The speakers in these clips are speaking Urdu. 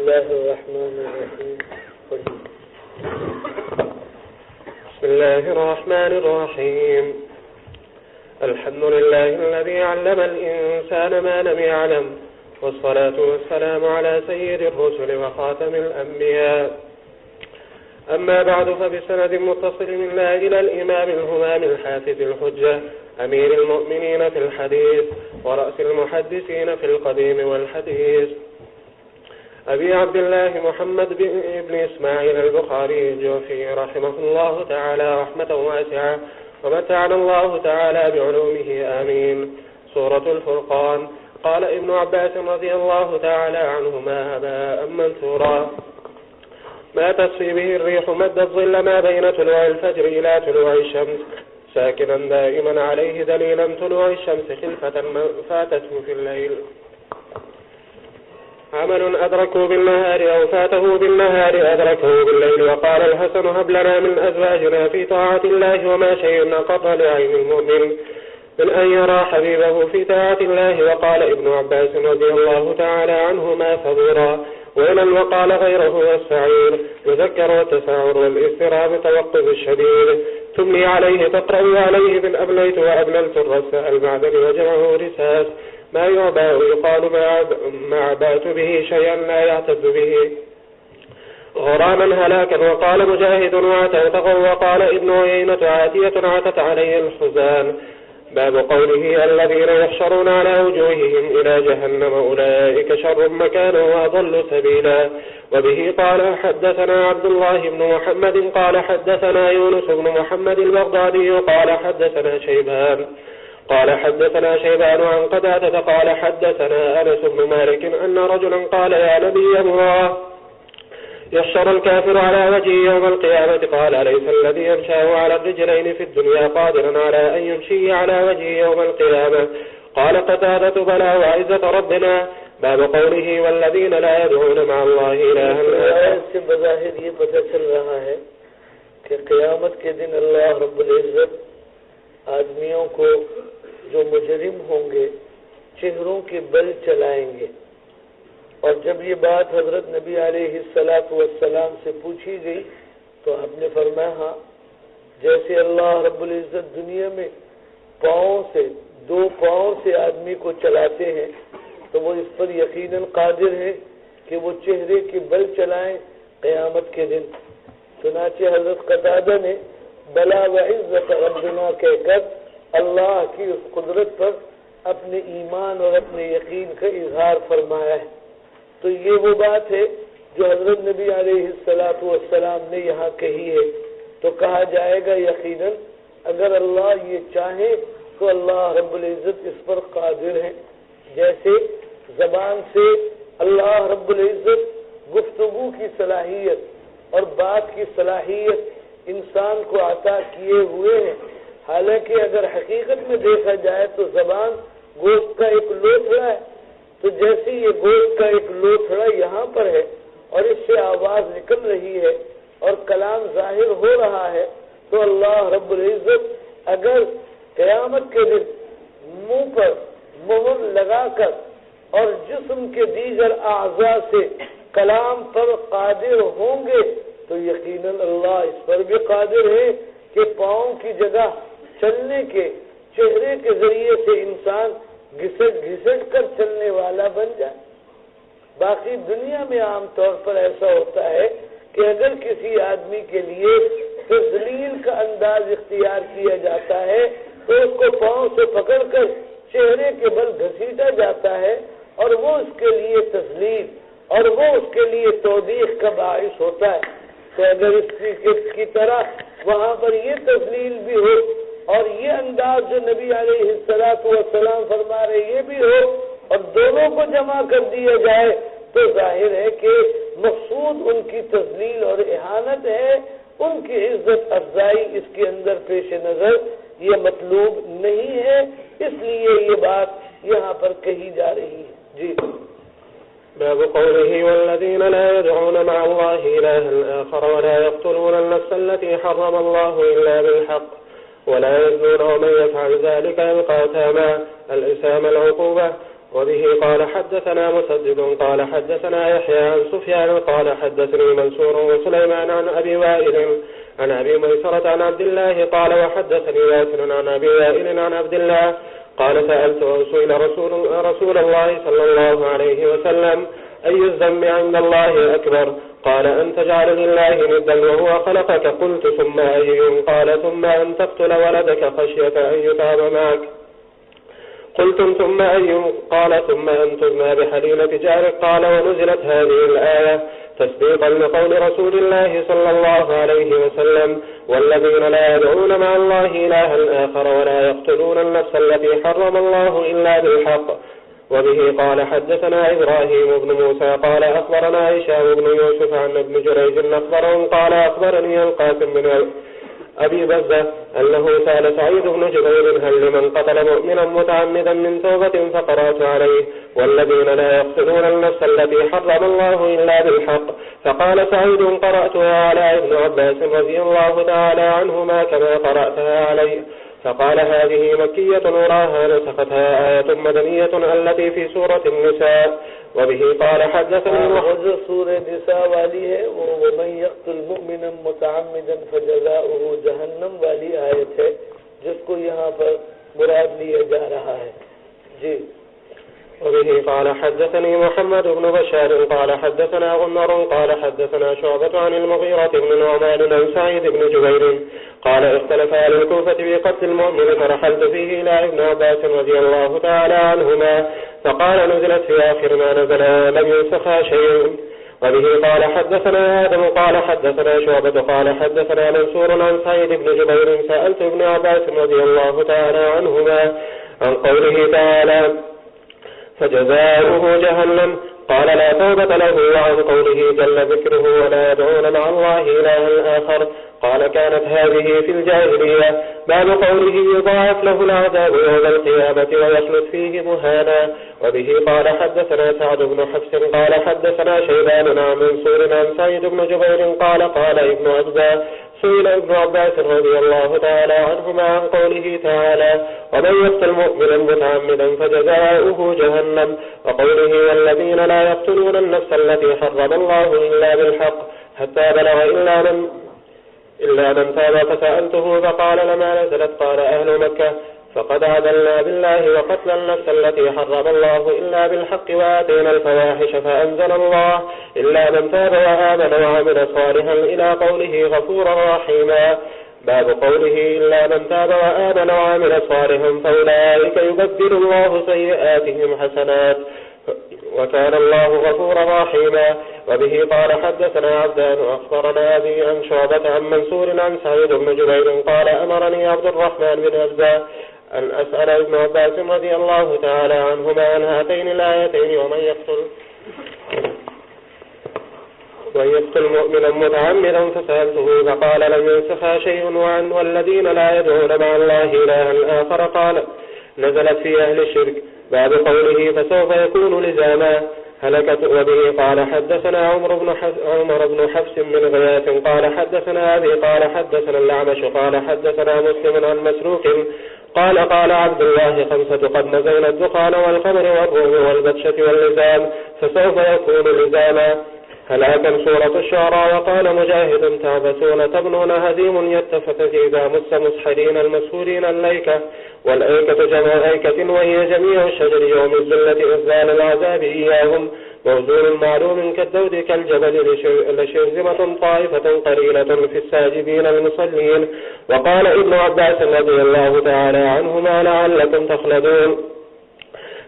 الله الرحمن الرحيم. بسم الله الرحمن الرحيم. الحمد لله الذي علم الإنسان ما لم يعلم، والصلاة والسلام على سيد الرسل وخاتم الأنبياء. أما بعد، فبسند متصل منا إلى الإمام الهمام الحافظ الحجة أمير المؤمنين في الحديث ورأس المحدثين في القديم والحديث، أبي عبد الله محمد بن إسماعيل البخاري الجوفي رحمه الله تعالى رحمة واسعة، ومتعنا الله تعالى بعلومه آمين. سورة الفرقان. قال ابن عباس رضي الله تعالى عنهما: هباء منثورا، ما تسفي به الريح مد الظل ما بين طلوع الفجر إلى طلوع الشمس، ساكنا دائما عليه دليلا طلوع الشمس خلفة فاتته في الليل. عمل أدركه بالنهار أو فاته بالنهار أدركه بالليل. وقال الحسن: هب لنا من أزواجنا في طاعة الله وما شيء أقر لعين المؤمن من أن يرى حبيبه في طاعة الله. وقال ابن عباس رضي الله تعالى عنهما: ثبورا. ومن وقال غيره: السعير. يذكر التسعر والاضطراب توقف الشديد. تملي عليه تقرأ عليه من أبليت وأبللت الرس المعدن وجمعه رساس. ما يعبأ يقال ما عبأت به شيئا لا يعتد به غراما هلاكا. وقال مجاهد: وعتوتقوا. وقال ابن عيينة: عاتية عتت علي الحزان. باب قوله: الذين يحشرون على وجوههم إلى جهنم أولئك شر مكانا وأضل سبيلا. وبه قال حدثنا عبد الله بن محمد قال حدثنا يونس بن محمد البغدادي قال حدثنا شيبان عن قتادة قال حدثنا أنس بن مالك أن رجلا قال: يا نبي الله، يحشر الكافر على وجهه يوم القيامة. قال: أليس الذي يمشاه على الرجلين في الدنيا قادرا على أن يمشي على وجهه يوم القيامة؟ قال قتادة: بلى وعزة ربنا. باب قوله: والذين لا يدعون مع الله إلها آخر. اس سے بظاہر یہ پتہ چل رہا ہے کہ قیامت کے دن اللہ رب العزت آدمیوں کو جو مجرم ہوں گے چہروں کے بل چلائیں گے. اور جب یہ بات حضرت نبی علیہ السلام سے پوچھی گئی تو آپ نے فرمایا: ہاں، جیسے اللہ رب العزت دنیا میں دو پاؤں سے آدمی کو چلاتے ہیں تو وہ اس پر یقیناً قادر ہے کہ وہ چہرے کے بل چلائیں قیامت کے دن. چنانچہ حضرت قتادہ نے بلا وعزت ربنا کہہ کر اللہ کی اس قدرت پر اپنے ایمان اور اپنے یقین کا اظہار فرمایا ہے. تو یہ وہ بات ہے جو حضرت نبی علیہ السلام نے یہاں کہی ہے. تو کہا جائے گا یقیناً اگر اللہ یہ چاہے تو اللہ رب العزت اس پر قادر ہے. جیسے زبان سے اللہ رب العزت گفتگو کی صلاحیت اور بات کی صلاحیت انسان کو عطا کیے ہوئے ہیں. حالانکہ اگر حقیقت میں دیکھا جائے تو زبان گوشت کا ایک لوتھڑا ہے. تو جیسے یہ گوشت کا ایک لوتھڑا یہاں پر ہے اور اس سے آواز نکل رہی ہے اور کلام ظاہر ہو رہا ہے، تو اللہ رب العزت اگر قیامت کے دن منہ پر مہر لگا کر اور جسم کے دیگر اعضاء سے کلام پر قادر ہوں گے تو یقیناً اللہ اس پر بھی قادر ہے کہ پاؤں کی جگہ چلنے کے چہرے کے ذریعے سے انسان گھسٹ کر چلنے والا بن جائے. باقی دنیا میں عام طور پر ایسا ہوتا ہے کہ اگر کسی آدمی کے لیے تذلیل کا انداز اختیار کیا جاتا ہے تو اس کو پاؤں سے پکڑ کر چہرے کے بل گھسیٹا جاتا ہے اور وہ اس کے لیے تذلیل اور وہ اس کے لیے توبیخ کا باعث ہوتا ہے. تو اگر اس کی طرح وہاں پر یہ تذلیل بھی ہو اور یہ انداز جو نبی علیہ السلام فرما رہے یہ بھی ہو اور دونوں کو جمع کر دیا جائے تو ظاہر ہے کہ مقصود ان کی تذلیل اور اہانت ہے، ان کی عزت افزائی اس کے اندر پیش نظر یہ مطلوب نہیں ہے. اس لیے یہ بات یہاں پر کہی جا رہی ہے. جی. باب قوله: والذين لا يدعون مع الله إلها آخر ولا يقتلون النفس التي حرم الله إلا بالحق ولا يزنون ومن يفعل ذلك يلقى أثاما. الإثام العقوبة. وبه قال حدثنا مسدد قال حدثنا يحيى عن سفيان قال حدثني منصور وسليمان عن أبي وائل عن أبي ميسرة عن عبد الله قال وحدثني ياسر عن أبي وائل عن عبد الله قال سألت وسئل رسول الله صلى الله عليه وسلم أي الذنب عند الله أكبر؟ قال أن تجعل لله ندا وهو خلقك. قلت ثم أي؟ قال ثم أن تقتل ولدك خشية أن يتعب معك. قلتم ثم أي؟ قال ثم أن تزنى بحليلة جارك. قال ونزلت هذه الآية تصديقا لقول رسول الله صلى الله عليه وسلم والذين لا يدعون مع الله إلها آخر ولا يقتلون النفس التي حرم الله إلا بالحق. وبه قال حدثنا إبراهيم بن موسى قال أخبرنا هشام بن يوسف عن ابن جريج أخبرهم قال أخبرني القاسم بن أبي بزة أنه سأل سعيد بن جبير هل لمن قتل مؤمنا متعمدا من توبة؟ فقرأت عليه والذين لا يقتلون النفس التي حرم الله إلا بالحق. فقال سعيد قرأتها على ابن عباس رضي الله تعالى عنهما كما قرأتها عليه. فقال هذه مكية وراها نسختها آية مدنية التي في سورة النساء. وبه قال حدثني سورة النساء والی ہے ومن يقتل مؤمنا متعمدا فجزاؤه جہنم والی آیت ہے جس کو یہاں پر مراد لیا جا رہا ہے. جی. وبه قال حدثني محمد بن بشار قال حدثنا غندر قال حدثنا شعبة عن المغيرة بن نعمان عن سعيد بن جبير قال اختلف أهل الكوفة في قتل المؤمن فرحلت فيه إلى ابن عباس رضي الله تعالى عنهما فقال نزلت في آخر ما نزل لم ينسخ شيء. وبه قال حدثنا آدم قال حدثنا شعبة قال حدثنا منصور عن سعيد بن جبير سألت ابن عباس رضي الله تعالى عنهما عن قوله تعالى فجزاؤه جهنم قال لا توبة له وعن قوله جل ذكره ولا يدعون مع الله إلها آخر قال كانت هذه في الجاهلية باب قوله يضاعف له العذاب يوم القيامة ويخلد فيه مهانا. وبه قال حدثنا سعد بن حفص قال حدثنا شيبان عن منصور عن سعيد بن جبير قال قال ابن عباس سئل ابن عباس رضي الله تعالى عنهما عن قوله تعالى ومن يقتل مؤمنا متعمدا فجزاؤه جهنم وقوله والذين لا يقتلون النفس التي حرم الله إلا بالحق حتى بلغ إلا من تاب فسألته فقال لما نزلت قال أهل مكة فقد عدلنا بالله وقتل النفس التي حرم الله إلا بالحق وآتينا الفواحش فأنزل الله إلا من تاب وآمن وعمل صالحا إلى قوله غفورا رحيما. باب قوله إلا من تاب وآمن وعمل صالحا فأولئك يبدل الله سيئاتهم حسنات وكان الله غفورا رحيما. وبه قال حدثنا عبدان أخبرنا أبي عن شعبة عن منصور عن سعيد بن جبير قال أمرني عبد الرحمن بن أبزة أن أسأل ابن عباس رضي الله تعالى عنهما عن هاتين الآيتين ومن يقتل مؤمنا متعمدا فسألته فقال لم ينسخ شيء وعن والذين لا يدعون مع الله إلها آخر قال نزلت في أهل الشرك بعد قوله فسوف يكون لزاما هلكت. وبه قال حدثنا عمر بن حفص من غياث قال حدثنا أبي قال حدثنا الأعمش قال حدثنا مسلم عن مسروق قال قال عبد الله خمسة قد نزلنا الدخان والخمر والروم والبطشة واللزام فسوف يكون لزاما هلاكا. سورة الشعراء. وقال مجاهد تعبثون تبنون هزيم يتفتت إذا مس مسحرين المسهورين الليكة والأيكة جمع أيكة وهي جميع الشجر يوم الزلة إذلال العذاب إياهم موزون معلوم كالدود كالجبل لشرزمة طائفة قليلة في الساجدين المصلين. وقال ابن عباس رضي الله تعالى عنهما لعلكم تخلدون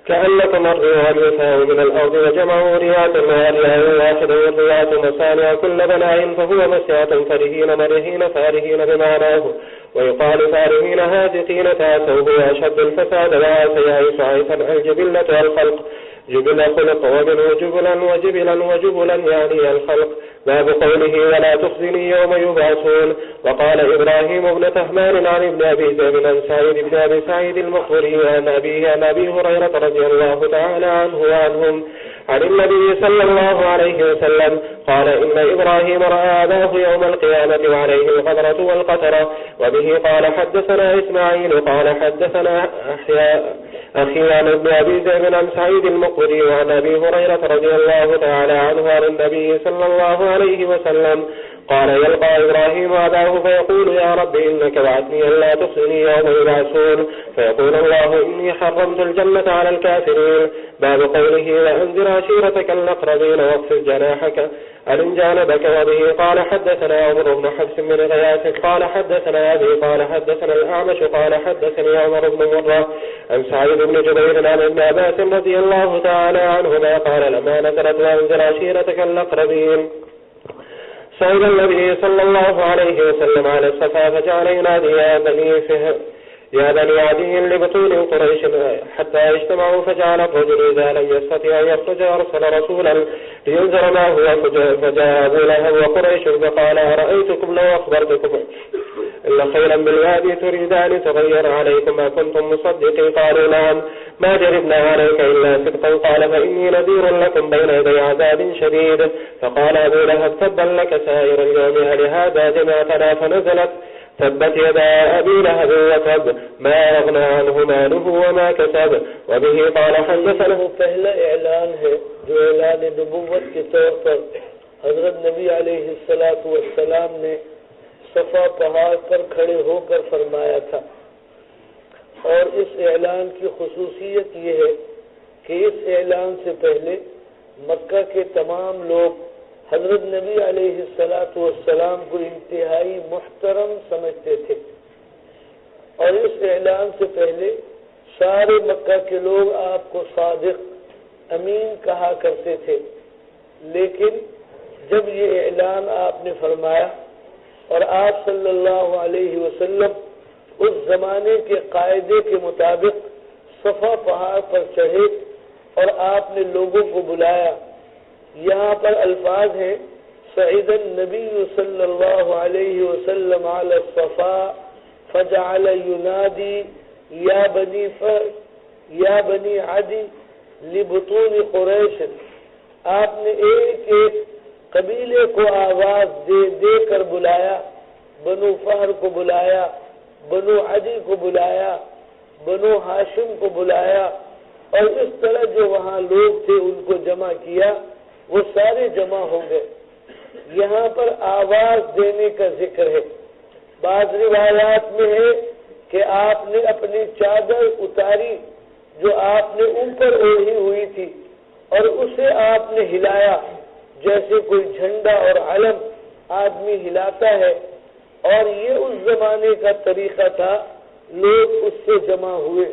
كأنكم الرياء يفاء من الأرض وجمعوا رياء وأرياء واحد والرياء مصانع كل بناء فهو مسيعة فرهين مرهين فارهين بمعناه ويقال فارهين هادقين تاسوه أشد الفساد وآسيائس عيسا الجبلة والخلق جبل خلق ومنه جبلا يعني الخلق. باب قوله ولا تخزني يوم يبعثون. وقال إبراهيم بن تهمان عن ابن أبي زيد عن سعيد بن أبي سعيد المقبري عن أبي هريرة رضي الله تعالى عنه وعنهم عن النبي صلى الله عليه وسلم قال إن إبراهيم رأى أباه يوم القيامة وعليه الغبرة والقترة. وبه قال حدثنا إسماعيل قال حدثنا أخي عن ابن أبي ذئب عن سعيد المقبري وعن أبي هريرة رضي الله تعالى عنه عن النبي صلى الله عليه وسلم قال يلقى إبراهيم أباه فيقول يا رب إنك وعدتني ألا تخزني يوم يبعثون فيقول الله إني حرمت الجنة على الكافرين. باب قوله وأنذر عشيرتك الأقربين واخفض جناحك ألن جانبك. وبه قال حدثنا عمر بن حفص بن غياث قال حدثنا أبي قال حدثنا الأعمش قال حدثني عمر بن مرة عن سعيد بن جبير عن ابن عباس رضي الله تعالى عنهما قال لما نزلت وأنذر عشيرتك الأقربين صعد النبي صلى الله عليه وسلم على الصفا فجعل ينادي يا بني عدي لبطون قريش حتى اجتمعوا. فجعل الرجل إذا لم يستطيع أن يخرج أرسل رسولا لينذر ما هو. فجاء أبو لهب وقريش فقال أرأيتكم لو أخبرتكم إن خيلا بالوادي تريدان تغير عليكم ما كنتم مصدقين. قالوا نعم ما جربنا عليك إلا صدقا. قال فإني نذير لكم بين يدي عذاب شديد. فقال أبو لهب تبا لك سائر اليوم لهذا جمعتنا. فنزلت تبت يدا أبي لهب وتب ما أغنى عنه ماله وما كسب. وبه قال حدثنا پہلا اعلان ہے جو اعلان نبوت کے طور پر حضرت نبی علیہ السلام نے صفا پہاڑ پر کھڑے ہو کر فرمایا تھا. اور اس اعلان کی خصوصیت یہ ہے کہ اس اعلان سے پہلے مکہ کے تمام لوگ حضرت نبی علیہ السلام کو انتہائی محترم سمجھتے تھے. اور اس اعلان سے پہلے سارے مکہ کے لوگ آپ کو صادق امین کہا کرتے تھے. لیکن جب یہ اعلان آپ نے فرمایا اور آپ صلی اللہ علیہ وسلم اس زمانے کے قاعدے کے مطابق صفا پہاڑ پر چڑھے اور آپ نے لوگوں کو بلایا. یہاں پر الفاظ ہیں صعد النبی صلی اللہ علیہ وسلم علی الصفا فجعل ینادی یا بنی عدی لبطون قریش. آپ نے ایک ایک قبیلے کو آواز دے کر بلایا. بنو فہر کو بلایا, بنو عدی کو بلایا, بنو ہاشم کو بلایا, اور اس طرح جو وہاں لوگ تھے ان کو جمع کیا. وہ سارے جمع ہو گئے. یہاں پر آواز دینے کا ذکر ہے. بعض روایات میں ہے کہ آپ نے اپنی چادر اتاری جو آپ نے اوپر اوڑھی ہوئی تھی اور اسے آپ نے ہلایا جیسے کوئی جھنڈا اور علم آدمی ہلاتا ہے. اور یہ اس زمانے کا طریقہ تھا, لوگ اس سے جمع ہوئے.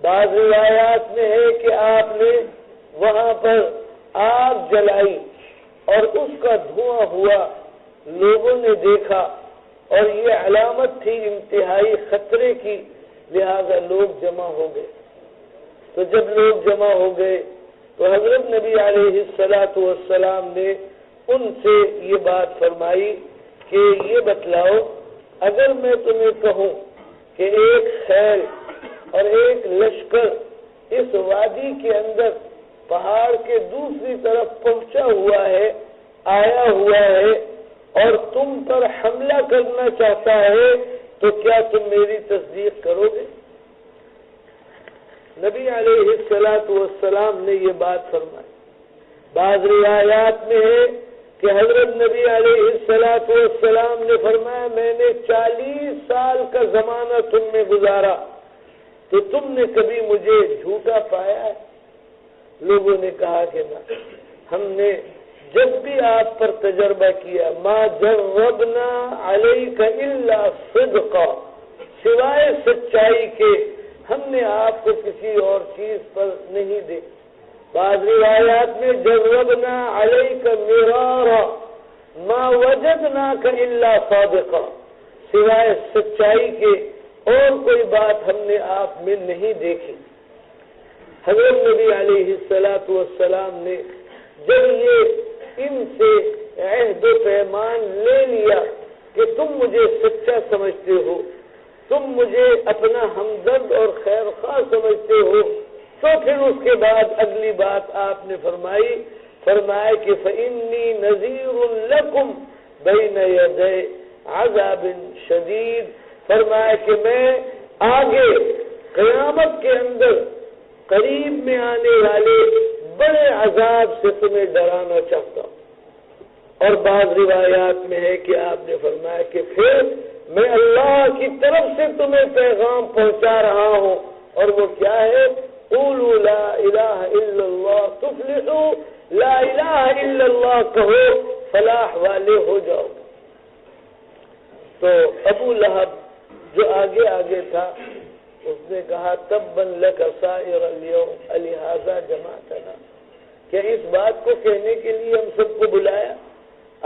بعض روایات میں ہے کہ آپ نے وہاں پر آگ جلائی اور اس کا دھواں ہوا, لوگوں نے دیکھا اور یہ علامت تھی انتہائی خطرے کی, لہذا لوگ جمع ہو گئے. تو جب لوگ جمع ہو گئے تو حضرت نبی علیہ السلام نے ان سے یہ بات فرمائی کہ یہ بتلاؤ, اگر میں تمہیں کہوں کہ ایک خیل اور ایک لشکر اس وادی کے اندر پہاڑ کے دوسری طرف پہنچا ہوا ہے, آیا ہوا ہے اور تم پر حملہ کرنا چاہتا ہے, تو کیا تم میری تصدیق کرو گے؟ نبی علیہ السلام نے یہ بات فرمائی. بعض روایات میں ہے کہ حضرت نبی علیہ السلام نے فرمایا میں نے 40 سال کا زمانہ تم میں گزارا تو تم نے کبھی مجھے جھوٹا پایا ہے؟ لوگوں نے کہا کہ نہ, ہم نے جب بھی آپ پر تجربہ کیا ما جربنا علیک الا صدقا, سوائے سچائی کے ہم نے آپ کو کسی اور چیز پر نہیں دے. بعض روایات میں جربنا علیک مرارا ما وجدناک الا صادقا, سوائے سچائی کے اور کوئی بات ہم نے آپ میں نہیں دیکھی. حضرت نبی علیہ السلام نے جب یہ ان سے عہد و پیمان لے لیا کہ تم مجھے سچا سمجھتے ہو, تم مجھے اپنا ہمدرد اور خیر خواہ سمجھتے ہو, تو پھر اس کے بعد اگلی بات آپ نے فرمائی فرمایا کہ فإنی نذیر لکم بین یدی عذاب شدید، فرمایا کہ میں آگے قیامت کے اندر قریب میں آنے والے بڑے عذاب سے تمہیں ڈرانا چاہتا ہوں۔ اور بعض روایات میں ہے کہ آپ نے فرمایا کہ پھر میں اللہ کی طرف سے تمہیں پیغام پہنچا رہا ہوں، اور وہ کیا ہے؟ قولوا لا الہ الا اللہ تفلحوا، لا الہ الا اللہ کہو فلاح والے ہو جاؤ۔ تو ابو لہب جو آگے آگے تھا اس نے کہا تبا لک سائر اليوم الہذا جمعتنا، کیا اس بات کو کہنے کے لیے ہم سب کو بلایا؟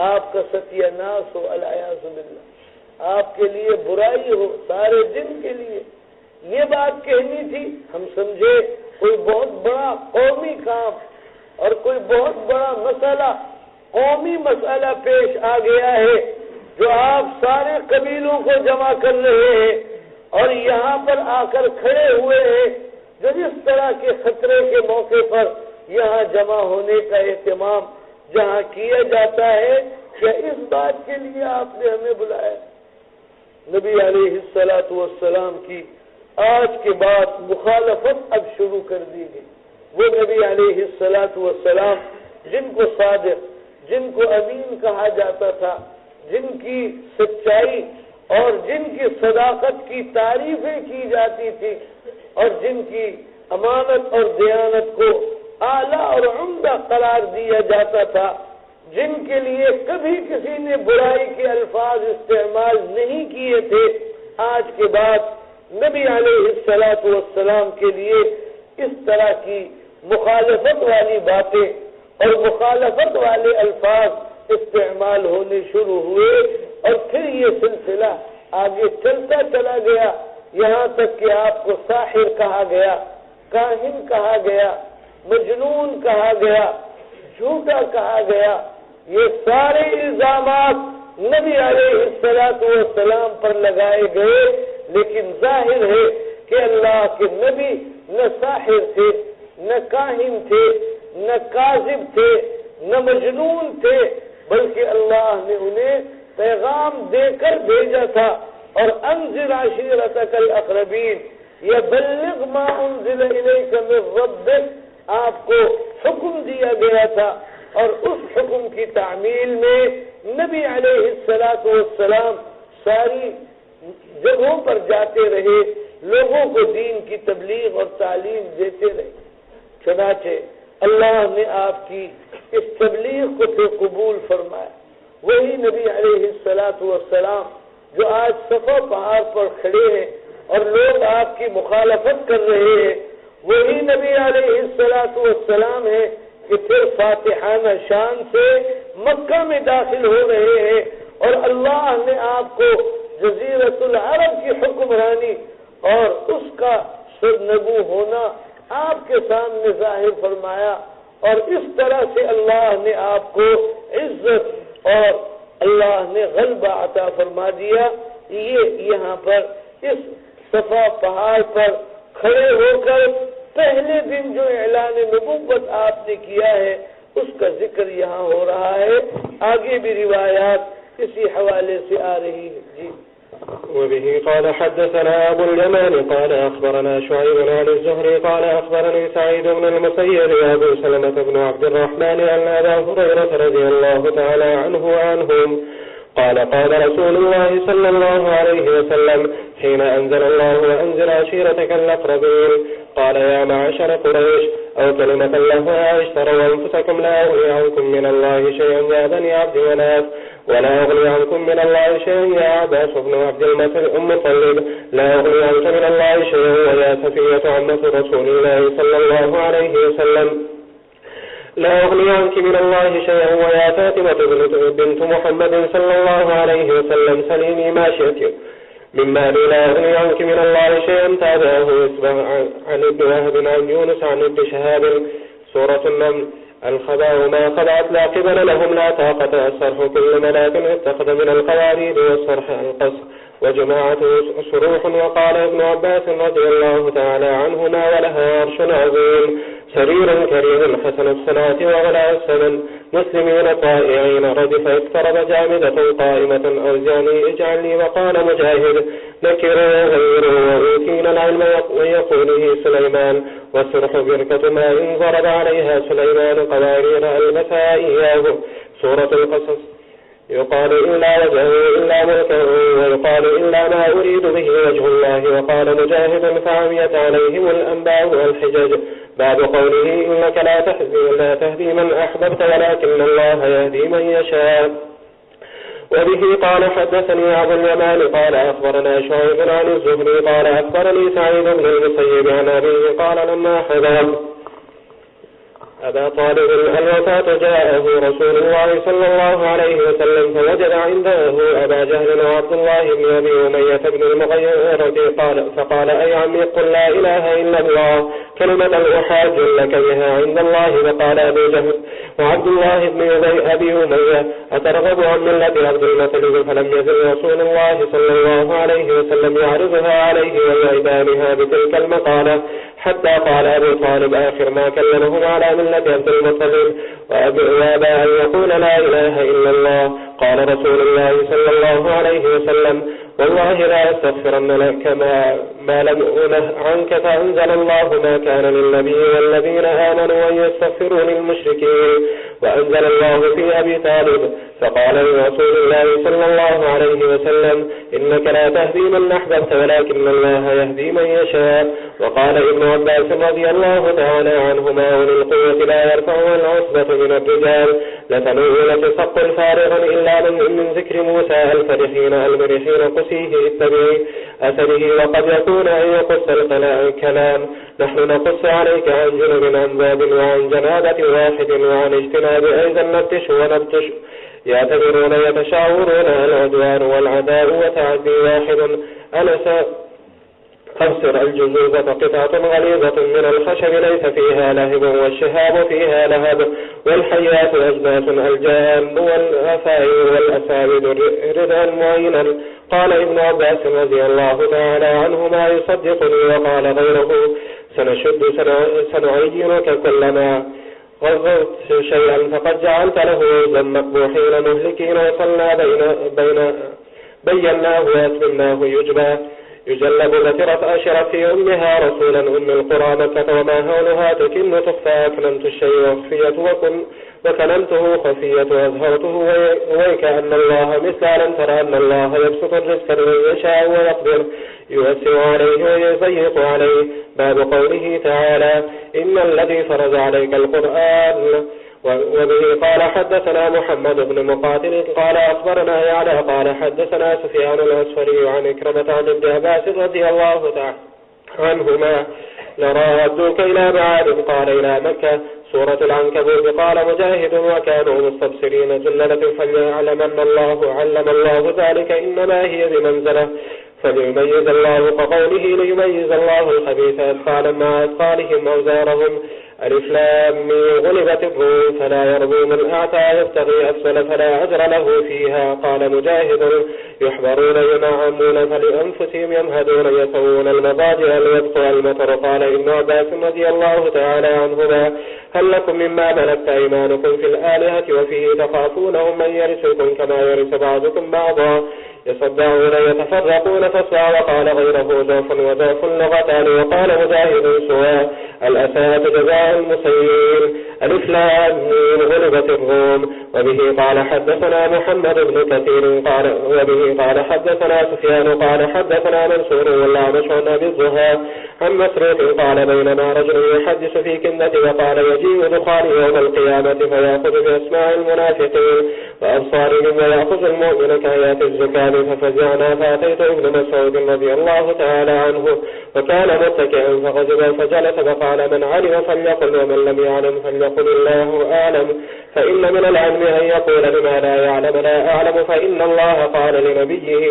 آپ کا ستیہ ناس ہو، العیاذ باللہ، آپ کے لیے برائی ہو سارے دن کے لیے، یہ بات کہنی تھی؟ ہم سمجھے کوئی بہت بڑا قومی کام اور کوئی بہت بڑا مسئلہ، قومی مسئلہ پیش آ گیا ہے جو آپ سارے قبیلوں کو جمع کر رہے ہیں، اور یہاں پر آ کر کھڑے ہوئے ہیں جو اس طرح کے خطرے کے موقع پر یہاں جمع ہونے کا اہتمام جہاں کیا جاتا ہے، کیا اس بات کے لیے آپ نے ہمیں بلایا؟ نبی علیہ الصلوۃ والسلام کی آج کے بعد مخالفت اب شروع کر دی گئی۔ وہ نبی علیہ الصلوۃ والسلام جن کو صادق، جن کو امین کہا جاتا تھا، جن کی سچائی اور جن کی صداقت کی تعریفیں کی جاتی تھی، اور جن کی امانت اور دیانت کو اعلیٰ اور عمدہ قرار دیا جاتا تھا، جن کے لیے کبھی کسی نے برائی کے الفاظ استعمال نہیں کیے تھے، آج کے بعد نبی علیہ الصلوۃ والسلام کے لیے اس طرح کی مخالفت والی باتیں اور مخالفت والے الفاظ استعمال ہونے شروع ہوئے، اور پھر یہ سلسلہ آگے چلتا چلا گیا، یہاں تک کہ آپ کو ساحر کہا گیا، کاہن کہا گیا، مجنون کہا گیا، جھوٹا کہا گیا۔ یہ سارے الزامات نبی علیہ الصلوۃ والسلام پر لگائے گئے، لیکن ظاہر ہے کہ اللہ کے نبی نہ ساحر تھے، نہ کاہن تھے، نہ کاذب تھے، نہ مجنون تھے، بلکہ اللہ نے انہیں پیغام دے کر بھیجا تھا، اور انذر عشیرتک الاقربین یبلغ ما انزل الیک من ربک، آپ کو حکم دیا گیا تھا، اور اس حکم کی تعمیل میں نبی علیہ الصلوۃ والسلام ساری جگہوں پر جاتے رہے، لوگوں کو دین کی تبلیغ اور تعلیم دیتے رہے۔ چنانچہ اللہ نے آپ کی اس تبلیغ کو پھر قبول فرمایا۔ وہی نبی علیہ الصلوۃ والسلام جو آج صفا پہاڑ پر کھڑے ہیں اور لوگ آپ کی مخالفت کر رہے ہیں، وہی نبی علیہ الصلوۃ والسلام ہے کہ پھر فاتحانہ شان سے مکہ میں داخل ہو رہے ہیں، اور اللہ نے آپ کو جزیرۃ العرب کی حکمرانی اور اس کا سرنگو ہونا آپ کے سامنے ظاہر فرمایا، اور اس طرح سے اللہ نے آپ کو عزت اور اللہ نے غلبہ عطا فرما دیا۔ یہ یہاں پر اس صفا پہاڑ پر کھڑے ہو کر پہلے دن جو اعلان نبوت آپ نے کیا ہے اس کا ذکر یہاں ہو رہا ہے، آگے بھی روایات اسی حوالے سے آ رہی ہے۔ جی وبه قال حدثنا أبو اليمان قال أخبرنا شعيب عن الزهري قال أخبرني سعيد بن المسيب وأبو سلمة بن عبد الرحمن أن أبا هريرة رضي الله تعالى عنه وعنهم قال قال رسول الله صلى الله عليه وسلم حين أنزل الله وأنزل عشيرتك الأقربين قال يا معشر قريش أو كلمة لها اشتروا أنفسكم لا أغني عنكم من الله شيئا يا بني عبد مناف ولا أغني عنكم من الله شيئا يا عباس بن عبد المطلب لا أغني عنك من الله شيئا ويا صفية عمة رسول الله صلى الله عليه وسلم لا أغني عنك من الله شيئا ويا فاطمة بنت محمد صلى الله عليه وسلم سليمي ما شئت مما لا أغني عنك من الله شيئا تابعه اسمه عن ابن وهب عن يونس عن ابن شهاب سورة النمل الخباء ما خبأت لا قبل لهم لا طاقة الصرح كل ملاك اتخذ من القوارير والصرح وجماعته صروح. وقال ابن عباس رضي الله تعالى عنهما: ولها عرش عظيم سرير كريم حسن الصلاة وغلاء الثمن، مسلمين طائعين، ردف اقترب جامدة قائمة أوزعني اجعلني. وقال مجاهد: نكروا وغيروا وأوتينا العلم. ويقوله سليمان: والسرح بركة ماء ضرب عليها سليمان قوارير ألبسها إياه. سورة القصص. يقال إلا وجهه إلا ملكه، ويقال إلا ما أريد به وجه الله. وقال مجاهد: فعميت عليهم الأنباء والحجج. بعد قوله: إنك لا تهدي من أحببت ولكن الله يهدي من يشاء. وبه قال حدثني أبو اليمان قال أخبرنا شعيب عن الزهري قال أخبرني سعيد بن المسيب عن أبيه قال: لما حضر أبا طالب الوفاة جاءه رسول الله صلى الله عليه وسلم فوجد عنده أبا جهل وعبد الله بن أبي أمية بن المغيرة فقال: أي عمي قل لا إله إلا الله كلمة أحاج لك بها عند الله. فقال أبو جهل وعبد الله بن أبي أمية: أترغب عن ملة عبد المطلب؟ فلم يزل رسول الله صلى الله عليه وسلم يعرضها عليه ويعيدانها بتلك المقالة حتى قال أبو طالب آخر ما كلمهم على ملة عبد المطلب: وأبى أن يقول لا إله إلا الله. قال رسول الله صلى الله عليه وسلم: والله لا أستغفرن لك ما لم أنه عنك. فأنزل الله: ما كان للنبي والذين آمنوا أن يستغفروا للمشركين. وأنزل الله في أبي طالب فقال لرسول الله صلى الله عليه وسلم: إنك لا تهدي من أحببت ولكن الله يهدي من يشاء. وقال ابن عباس رضي الله تعالى عنهما: أولي القوة لا يرفعها العصبة من الرجال، لتنوء صق فارغ إلا من ذكر موسى الفرحين المرحين قسيه اتبعي أثره. وقد يكون أن يقص الكلام. نحن نقص عليك عن جنب عن باب وعن جنابة واحد وعن اجتناب أيضا نبتش ونبتش. يعتبرون يتشاورون العدوان والعداء وتعدي واحد. أنس أبصر الجزوزة قطعة غليظة من الخشب ليس فيها لهب والشهاب فيها لهب والحيات أجناس الجان والأفاعي والأساود ردا معينا. قال ابن عباس رضي الله تعالى عنهما: يصدقني. وقال غيره: سنعينك كلما غضبت شيئا فقد جعلت له وزا مقبوحين مهلكين. وصلنا بيناه وأتمناه يجلب بترة أشرف في أمها رسولا أم القرى مكة. وما هولها تكن تخفى أكنمت الشيء وخفية وكنمته خفية أظهرته. ويكأن الله مثل ألم ترى أن الله يبسط الرزق لمن يشاء ويقدر يوسع عليه ويضيق عليه. باب قوله تعالى: إن الذي فرض عليك القرآن. وبه قال حدثنا محمد بن مقاتل قال أخبرنا يعلى قال حدثنا سفيان الأسفري عن إكرمة عن ابن عباس رضي الله تعالى عنهما: لردوك إلى معاد قال إلى مكة. سورة العنكبوت. قال مجاهد: وكانوا مستبصرين جلة فليعلمن الله علم الله ذلك إنما هي بمنزلة فليميز الله كقوله ليميز الله الخبيثات قال مع أثقالهم أوزارهم. ألف لام غلبت الروم فلا يرجو من أعتى يبتغي أسفل فلا أجر له فيها. قال مجاهد: يحبرون ينعمون فلأنفسهم يمهدون يسوون المضاجع ليبقى المطر. قال ابن عباس رضي الله تعالى عنهما: هل لكم مما ملكت أيمانكم في الآلهة وفيه تخافونهم من يرثكم كما يرث بعضكم بعضا يصدعون يتفرقون فاسمع. وقال غيره: ضعف وضعف لغتان. وقال مجاهد: سواء الأساءة جزاء المسيئين. ألف لام غلبت الروم. وبه قال حدثنا محمد بن كثير وبه قال حدثنا سفيان قال حدثنا منصور والأعمش عن أبي الزهاء عن مسروق قال: بينما رجل يحدث في كندة وقال: يجيء دخان يوم القيامة فيأخذ بأسماع المنافقين وأبصارهم ويأخذ المؤمن كآيات الزكام. ففزعنا فأتيت ابن مسعود رضي الله تعالى عنه وكان متكئا فغضب فجلس فقال: من علم فليقل ومن لم يعلم فليقل الله أعلم. فإن من العلم أن يقول لما لا يعلم لا أعلم. فإن الله قال لنبيه: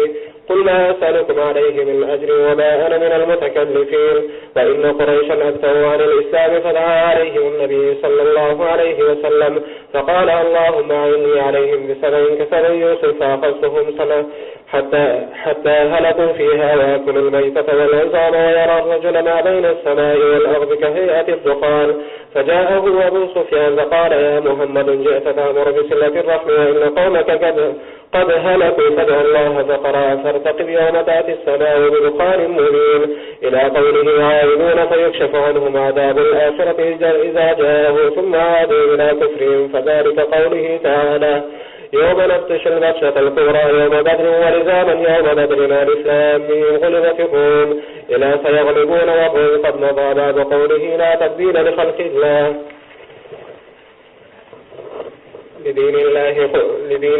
قل ما أسألكم عليه من أجر وما أنا من المتكلفين. وإن قريشا أبتوا عن الإسلام فدعا عليهم النبي صلى الله عليه وسلم فقال اللهم أعني عليهم بسبع كسبع يوسف فأخذتهم حتى هلكوا فيها وأكلوا الميتة والعظام ويرى الرجل ما بين السماء والأرض كهيئة الدخان. فجاءه أبو سفيان فقال يا محمد جئت تأمر بصلة الرحم وإن قومك قد هلكوا فادع الله فقرأ فارتقب يوم تأتي السماء بدخان مبين إلى قوله عائلون فيكشف عنهم عذاب الآخرة إذا جاءه ثم عادوا إلى كفرهم فذلك قوله تعالى يوم نبطش البطشة الكبرى يوم بدر ولزاما يوم بدر الإسلام غلبت الروم إلى سيغلبون وهم قد مضى بعد قوله لا تبديل لخلق الله. لدين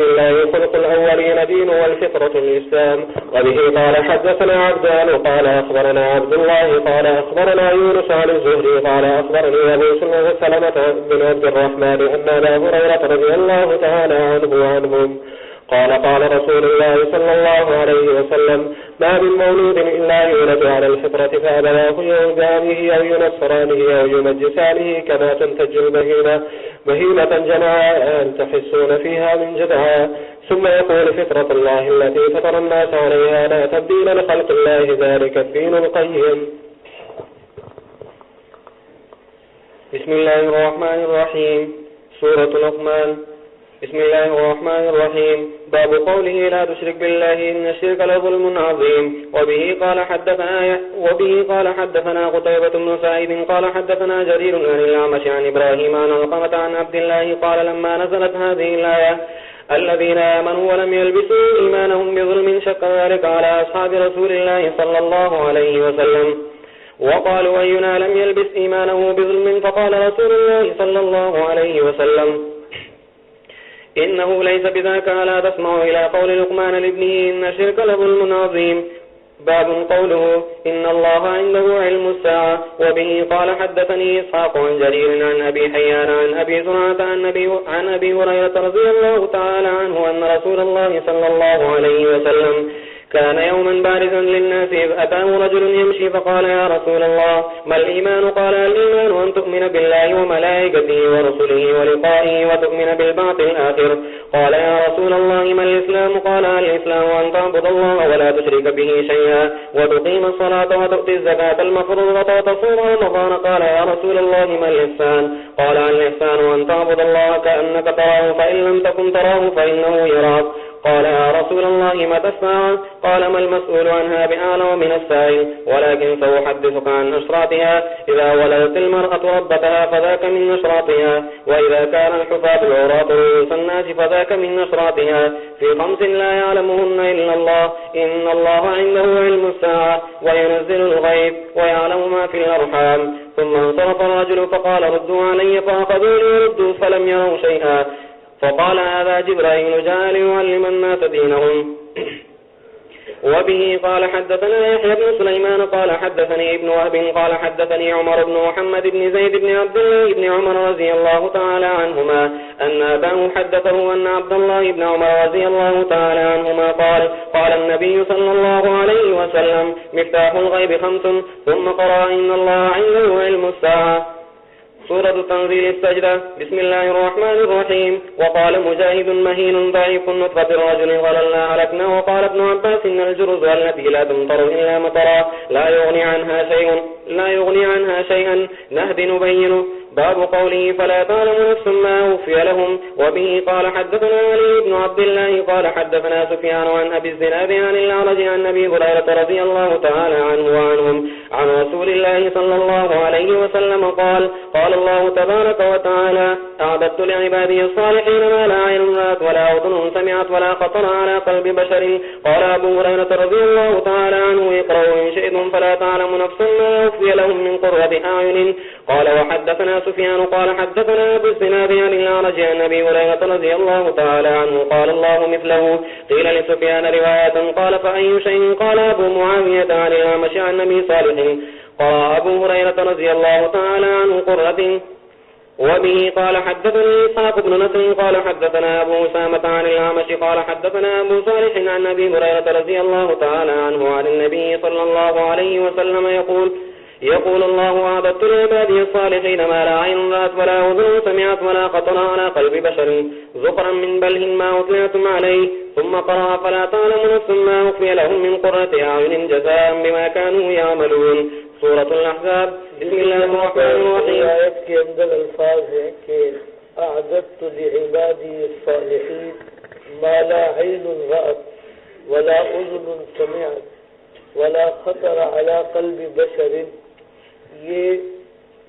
الله خلق الأولين دين والفطرة الإسلام. وبه قال حدثنا عبدان قال أخبرنا عبد الله قال أخبرنا يونس عن الزهري قال أخبرني أبو سلمة بن عبد الرحمن أن أبا هريرة رضي الله تعالى عنهم قال رسول الله صلى الله عليه وسلم ما من مولود إلا يولد على الفطرة فأبواه يهودانه أو ينصرانه أو يمجسانه كما تنتج بهيمة جمعاء تحسون فيها من جدعاء ثم يقول فطرة الله التي فطر الناس عليها لا تبديل لخلق الله ذلك الدين القيم. بسم الله الرحمن الرحيم. سورة لقمان. بسم الله الرحمن الرحيم. باب قوله لا تشرك بالله إن الشرك لظلم عظيم. وبه قال حدثنا قتيبة بن سعيد قال حدثنا جرير عن الأعمش عن إبراهيم عن علقمة عن عبد الله قال لما نزلت هذه الآية الذين آمنوا ولم يلبسوا إيمانهم بظلم شق ذلك على أصحاب رسول الله صلى الله عليه وسلم وقالوا أينا لم يلبس إيمانه بظلم فقال رسول الله صلى الله عليه وسلم إنه ليس بذاك لا تسمع إلى قول لقمان لابنه إن الشرك لظلم عظيم. باب قوله إن الله عنده علم الساعة. وبه قال حدثني إسحاق عن جرير عن أبي حيان عن أبي زرعة عن أبي هريرة رضي الله تعالى عنه أن رسول الله صلى الله عليه وسلم كان يوما بارزا للناس إذ أتاه رجل يمشي فقال يا رسول الله ما الإيمان؟ قال الإيمان أن تؤمن بالله وملائكته ورسله ولقائه وتؤمن بالبعث الآخر. قال يا رسول الله ما الإسلام؟ قال الإسلام أن تعبد الله ولا تشرك به شيئا وتقيم الصلاة وتؤتي الزكاة المفروضة وتصوم رمضان. قال يا رسول الله ما الإحسان؟ قال الإحسان أن تعبد الله كأنك تراه فإن لم تكن تراه فإنه يراك. قال يا رسول الله متى الساعة؟ قال ما المسؤول عنها بأعلم من السائل ولكن سأحدثك عن أشراطها. إذا ولدت المرأة ربتها فذاك من أشراطها وإذا كان الحفاة العراة رؤوس الناس فذاك من أشراطها. في 5 لا يعلمهن إلا الله إن الله عنده علم الساعة وينزل الغيب ويعلم ما في الأرحام. ثم انصرف الرجل فقال ردوا علي فأخذوا ليردوا فلم يروا شيئا فقال هذا جبرائيل جاء ليعلم الناس دينهم. وبه قال حدثنا يحيى بن سليمان قال حدثني ابن وهب قال حدثني عمر بن محمد بن زيد بن عبد الله بن عمر رضي الله تعالى عنهما أن أباه حدثه أن عبد الله بن عمر رضي الله تعالى عنهما قال النبي صلى الله عليه وسلم مفتاح الغيب 5 ثم قرأ إن الله عنده علم الساعة. سورة تنزيل السجدة. بسم الله الرحمن الرحيم. وقال مجاهد مهين ضعيف نطفة الرجل غللنا علكنا. وقال ابن عباس إن الجرز التي لا تمطر إلا مطرا لا يغني عنها شيئا نهد نبينه. باب قوله فلا تعلم نفس ما أوفي لهم. وبه قال حدثنا علي بن عبد الله قال حدثنا سفيان عن أبي الزناد عن الأعرج عن أبي هريرة رضي الله تعالى عنه وعنهم عن رسول الله صلى الله عليه وسلم قال الله تبارك وتعالى أعددت لعبادي الصالحين ما لا عين رأت ولا أذن سمعت ولا خطر على قلب بشر. قال أبو هريرة رضي الله تعالى عنه اقرأوا إن شئتم فلا تعلم نفس ما أوفي لهم من قرة أعين. قال وحدثنا سفيان قال حدثنا أبو الزناد عن الأعرج عن أبي هريرة رضي الله تعالى عنه قال الله مثله. قيل لسفيان رواية قال فأي شيء؟ قال أبو معاوية عن الأعمش عن أبي صالح قال أبو هريرة رضي الله تعالى عنه قرة. وبه قال حدثني إسحاق بن نصر قال حدثنا أبو أسامة عن الأعمش قال حدثنا أبو صالح عن أبي هريرة رضي الله تعالى عنه عن النبي صلى الله عليه وسلم يقول الله أعددت لعبادي الصالحين ما لا عين رأت ولا أذن سمعت ولا خطر على قلب بشر زخرا من بله ما أتلعتم عليه ثم قرأ فلا تعلم نفس ما أخفي لهم من قرة أعين جزاء بما كانوا يعملون. سورة الأحزاب. بسم الله الرحمن الرحيم. آیت کے اندر الفاظ ہیں کہ اعددت لعبادی الصالحین ما لا عین رأت ولا اذن سمعت ولا خطر على قلب بشر. یہ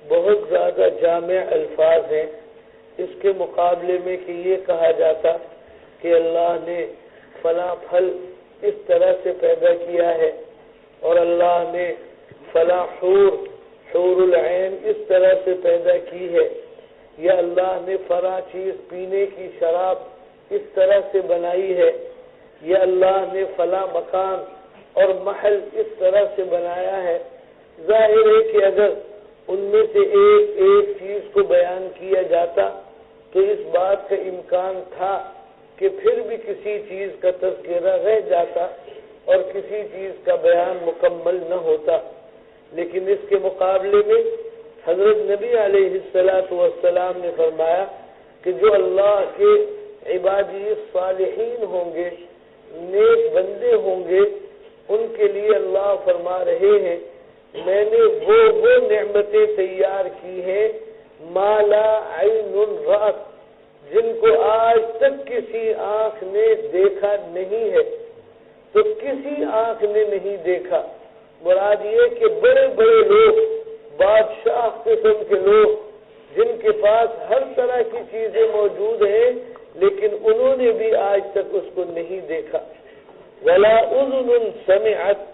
بہت زیادہ جامع الفاظ ہیں. اس کے مقابلے میں کہ یہ کہا جاتا کہ اللہ نے فلاں پھل اس طرح سے پیدا کیا ہے اور اللہ نے فلاں حور العین اس طرح سے پیدا کی ہے، یا اللہ نے فلاں چیز پینے کی شراب اس طرح سے بنائی ہے، یا اللہ نے فلاں مکان اور محل اس طرح سے بنایا ہے. ظاہر ہے کہ اگر ان میں سے ایک چیز کو بیان کیا جاتا تو اس بات کا امکان تھا کہ پھر بھی کسی چیز کا تذکرہ رہ جاتا اور کسی چیز کا بیان مکمل نہ ہوتا. لیکن اس کے مقابلے میں حضرت نبی علیہ السلام نے فرمایا کہ جو اللہ کے عبادی صالحین ہوں گے، نیک بندے ہوں گے، ان کے لیے اللہ فرما رہے ہیں میں نے وہ نعمتیں تیار کی ہیں ما لا عین رأت، جن کو آج تک کسی آنکھ نے دیکھا نہیں ہے. تو کسی آنکھ نے نہیں دیکھا، مراد یہ کہ بڑے بڑے لوگ، بادشاہ قسم کے لوگ جن کے پاس ہر طرح کی چیزیں موجود ہیں لیکن انہوں نے بھی آج تک اس کو نہیں دیکھا. ولا اذن سمعت،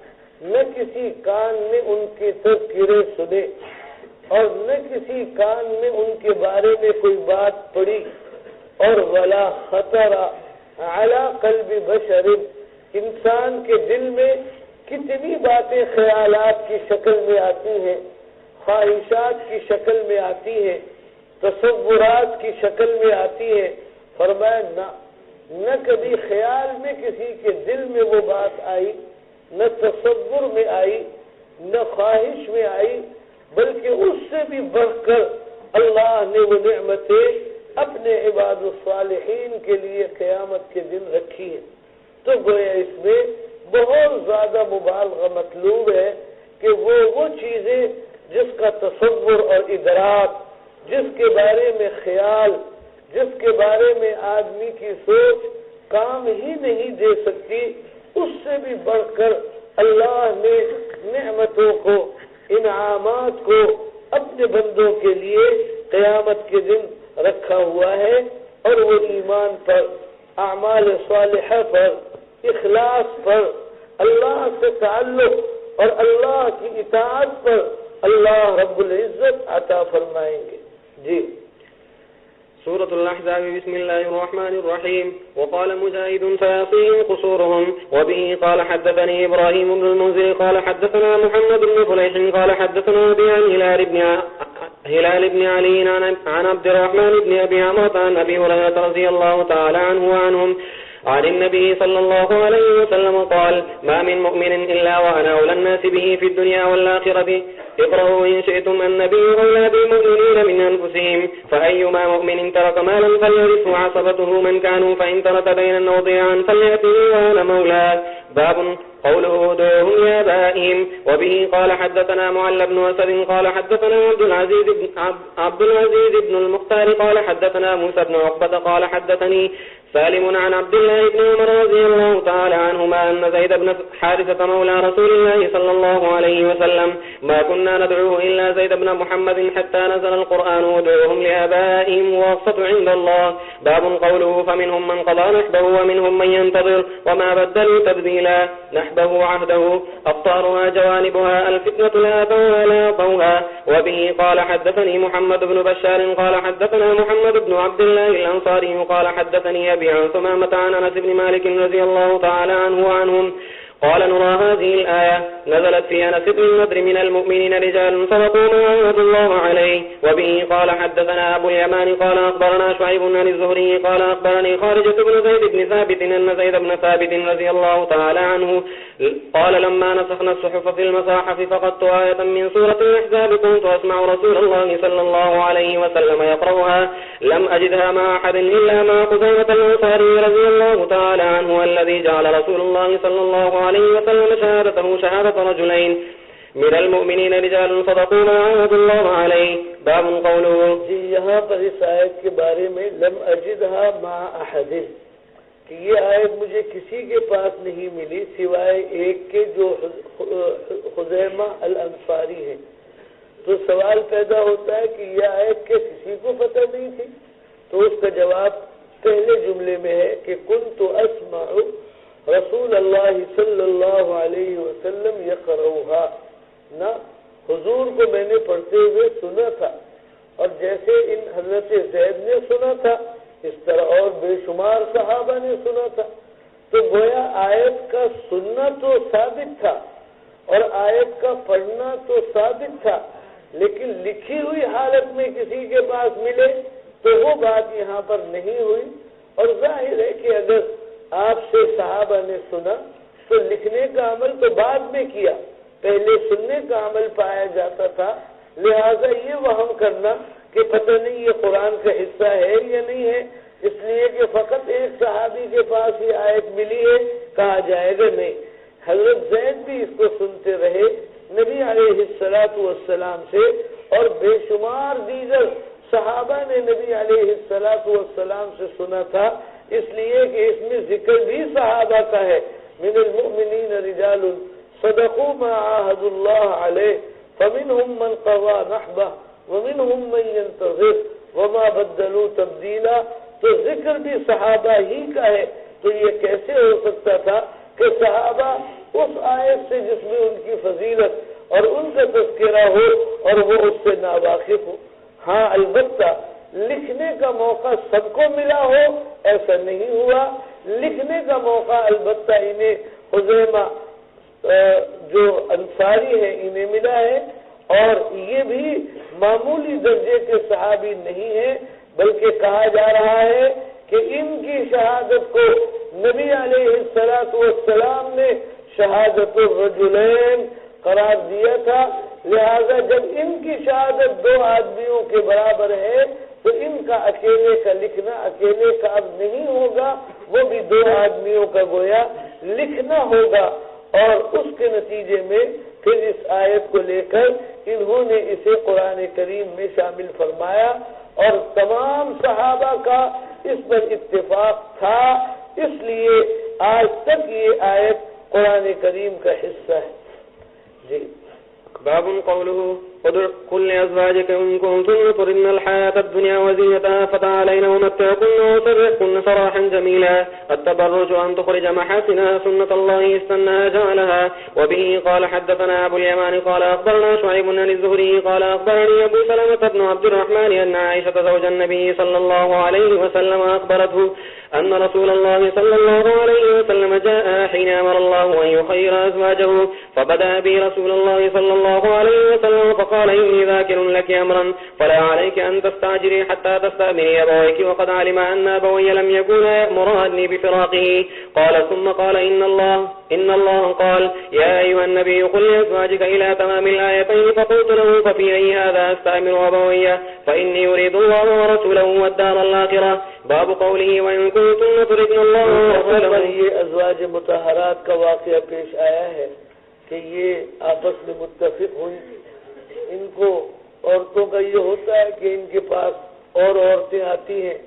نہ کسی کان نے ان کے تذکرے سنے اور نہ کسی کان نے ان کے بارے میں کوئی بات پڑھی. اور ولا خطر علی قلب بشر، انسان کے دل میں کتنی باتیں خیالات کی شکل میں آتی ہیں، خواہشات کی شکل میں آتی ہیں، تصورات کی شکل میں آتی ہیں. فرمایا نہ کبھی خیال میں کسی کے دل میں وہ بات آئی، نہ تصور میں آئی، نہ خواہش میں آئی، بلکہ اس سے بھی بڑھ کر اللہ نے وہ نعمتیں اپنے عباد الصالحین کے لیے قیامت کے دن رکھی ہیں. تو گویا اس میں بہت زیادہ مبالغہ مطلوب ہے کہ وہ چیزیں جس کا تصور اور ادراک، جس کے بارے میں خیال، جس کے بارے میں آدمی کی سوچ کام ہی نہیں دے سکتی، اس سے بھی بڑھ کر اللہ نے نعمتوں کو، انعامات کو اپنے بندوں کے لیے قیامت کے دن رکھا ہوا ہے. اور وہ ایمان پر، اعمال صالحہ پر، اخلاص پر، اللہ سے تعلق اور اللہ کی اطاعت پر اللہ رب العزت عطا فرمائیں گے. جی. سورة الأحزاب. بسم الله الرحمن الرحيم. وقال مجاهد فيصيهم قصورهم. وبه قال حدثني إبراهيم بن المنذر قال حدثنا محمد بن فليح قال حدثنا أبي عن هلال بن علي عن عبد الرحمن بن أبي عمرو عن أبي هريرة رضي الله تعالى عنه وعنهم عن النبي صلى الله عليه وسلم قال ما من مؤمن إلا وأنا أولى الناس به في الدنيا والآخرة. اقرأوا إن شئتم النبي أولى بالمؤمنين من أنفسهم فأيما مؤمن ترك مالا فليرثه عصبته من كانوا فإن ترك دينا وضيعا فليأتني وأنا مولاه. باب قوله ادعوهم لآبائهم. وبه قال حدثنا معل بن أسد قال حدثنا عبد العزيز بن المختار قال حدثنا موسى بن عقبة قال حدثني سالم عن عبد الله بن عمر رضي الله تعالى عنهما أن زيد بن حارثة مولى رسول الله صلى الله عليه وسلم ما كنا ندعوه إلا زيد بن محمد حتى نزل القرآن ودعوهم لآبائهم ووسط عند الله. باب قوله فمنهم من قضى نحبه ومنهم من ينتظر وما بدلوا تبديلا. نحبه عهده أبطارها جوانبها الفتنة لا أتوها لا أطوها. وبه قال حدثني محمد بن بشار قال حدثنا محمد بن عبد الله الأنصاري قال حدثني أبي عن ثمامة عن أنس بن مالك رضي الله تعالى عنه وعنهم قال نرى هذه الآية نزلت في أنس بن النضر من المؤمنين رجال صدقوا ما عاهدوا الله عليه. وبه قال حدثنا أبو اليمان قال أخبرنا شعيب عن الزهري قال أخبرني خارجة بن زيد بن ثابت أن زيد بن ثابت رضي الله تعالى عنه قال لما نسخنا الصحف في المصاحف فقدت آية من سورة الأحزاب كنت أسمع رسول الله صلى الله عليه وسلم يقرأها لم أجدها مع أحد إلا مع خزيمة الأنصاري رضي الله تعالى عنه الذي جعل رسول الله صلى الله عليه وسلم شهادته شهادة رجلين من المؤمنين رجال صدقوا ما عاهدوا الله عليه. باب قوله جی یہاں پر اس آیت کے بارے میں لم اجدھا مع احد کہ یہ آیت مجھے کسی کے پاس نہیں ملی سوائے ایک کے جو خزیمہ الانصاری ہیں. تو سوال پیدا ہوتا ہے کہ یہ آیت کے کسی کو پتہ نہیں تھی؟ تو اس کا جواب پہلے جملے میں ہے کہ کنت اسمع رسول اللہ صلی اللہ علیہ وسلم یقرؤھا، نہ حضور کو میں نے پڑھتے ہوئے سنا تھا، اور جیسے ان حضرت زید نے سنا تھا اس طرح اور بے شمار صحابہ نے سنا تھا. تو گویا آیت کا سننا تو ثابت تھا اور آیت کا پڑھنا تو ثابت تھا، لیکن لکھی ہوئی حالت میں کسی کے پاس ملے تو وہ بات یہاں پر نہیں ہوئی. اور ظاہر ہے کہ اگر آپ سے صحابہ نے سنا تو لکھنے کا عمل تو بعد میں کیا، پہلے سننے کا عمل پایا جاتا تھا. لہذا یہ وہم کرنا کہ پتہ نہیں یہ قرآن کا حصہ ہے یا نہیں ہے اس لیے کہ فقط ایک صحابی کے پاس یہ آیت ملی ہے کہا جائے گا نہیں. حضرت زید بھی اس کو سنتے رہے نبی علیہ الصلوۃ والسلام سے، اور بے شمار دیگر صحابہ نے نبی علیہ الصلوۃ والسلام سے سنا تھا، اس لیے کہ اس میں ذکر بھی صحابہ کا ہے. من المؤمنین رجال صدقوا ما عاهدوا الله عليه فمنهم من قضى نحبه ومنهم من ينتظر وما بدلوا تبدیلا. تو ذکر بھی صحابہ ہی کا ہے. تو یہ کیسے ہو سکتا تھا کہ صحابہ اس آیت سے جس میں ان کی فضیلت اور ان کا تذکرہ ہو اور وہ اس سے ناواقف ہو؟ ہاں البتہ لکھنے کا موقع سب کو ملا ہو ایسا نہیں ہوا. لکھنے کا موقع البتہ انہیں خزیمہ جو انصاری ہے انہیں ملا ہے، اور یہ بھی معمولی درجے کے صحابی نہیں ہیں، بلکہ کہا جا رہا ہے کہ ان کی شہادت کو نبی علیہ الصلوۃ والسلام نے شہادت الرجلین قرار دیا تھا. لہذا جب ان کی شہادت دو آدمیوں کے برابر ہے تو ان کا اکیلے کا لکھنا اکیلے کا اب نہیں ہوگا، وہ بھی دو آدمیوں کا گویا لکھنا ہوگا. اور اس کے نتیجے میں پھر اس آیت کو لے کر انہوں نے اسے قرآن کریم میں شامل فرمایا، اور تمام صحابہ کا اس پر اتفاق تھا، اس لیے آج تک یہ آیت قرآن کریم کا حصہ ہے. جی باب قوله قل لأزواجك إن كنتن تردن الحياة الدنيا وزينتها فتعالين ومتعكن وسرحكن سراحا جميلا. التبرج أن تخرج محاسنها سنة الله استنها جعلها. وبه قال حدثنا أبو اليمان قال أخبرنا شعيب عن الزهري قال أخبرني أبو سلمة بن عبد الرحمن أن عائشة زوج النبي صلى الله عليه وسلم أخبرته أن رسول الله صلى الله عليه وسلم جاء حين أمر الله أن يخير أزواجه فبدأ بي رسول الله صلى الله عليه وسلم فقال إني ذاكر لك أمرا فلا عليك أن تستعجلي حتى تستأذني أبويك وقد علم أن أبوي لم يكونا يأمراني بفراقه. قال ثم قال إن الله قال يا أيها النبي قل لأزواجك إلى تمام الآيتين فقلت له ففي أي هذا أستأمر أبوي فإني أريد الله ورسوله والدار الآخرة. باب قوله وإن كنتم تردن الله ورسوله. یہ ازواج مطہرات کا واقعہ پیش آیا ہے کہ یہ آپس میں متفق ہوئی. ان کو عورتوں کا یہ ہوتا ہے کہ ان کے پاس اور عورتیں آتی ہیں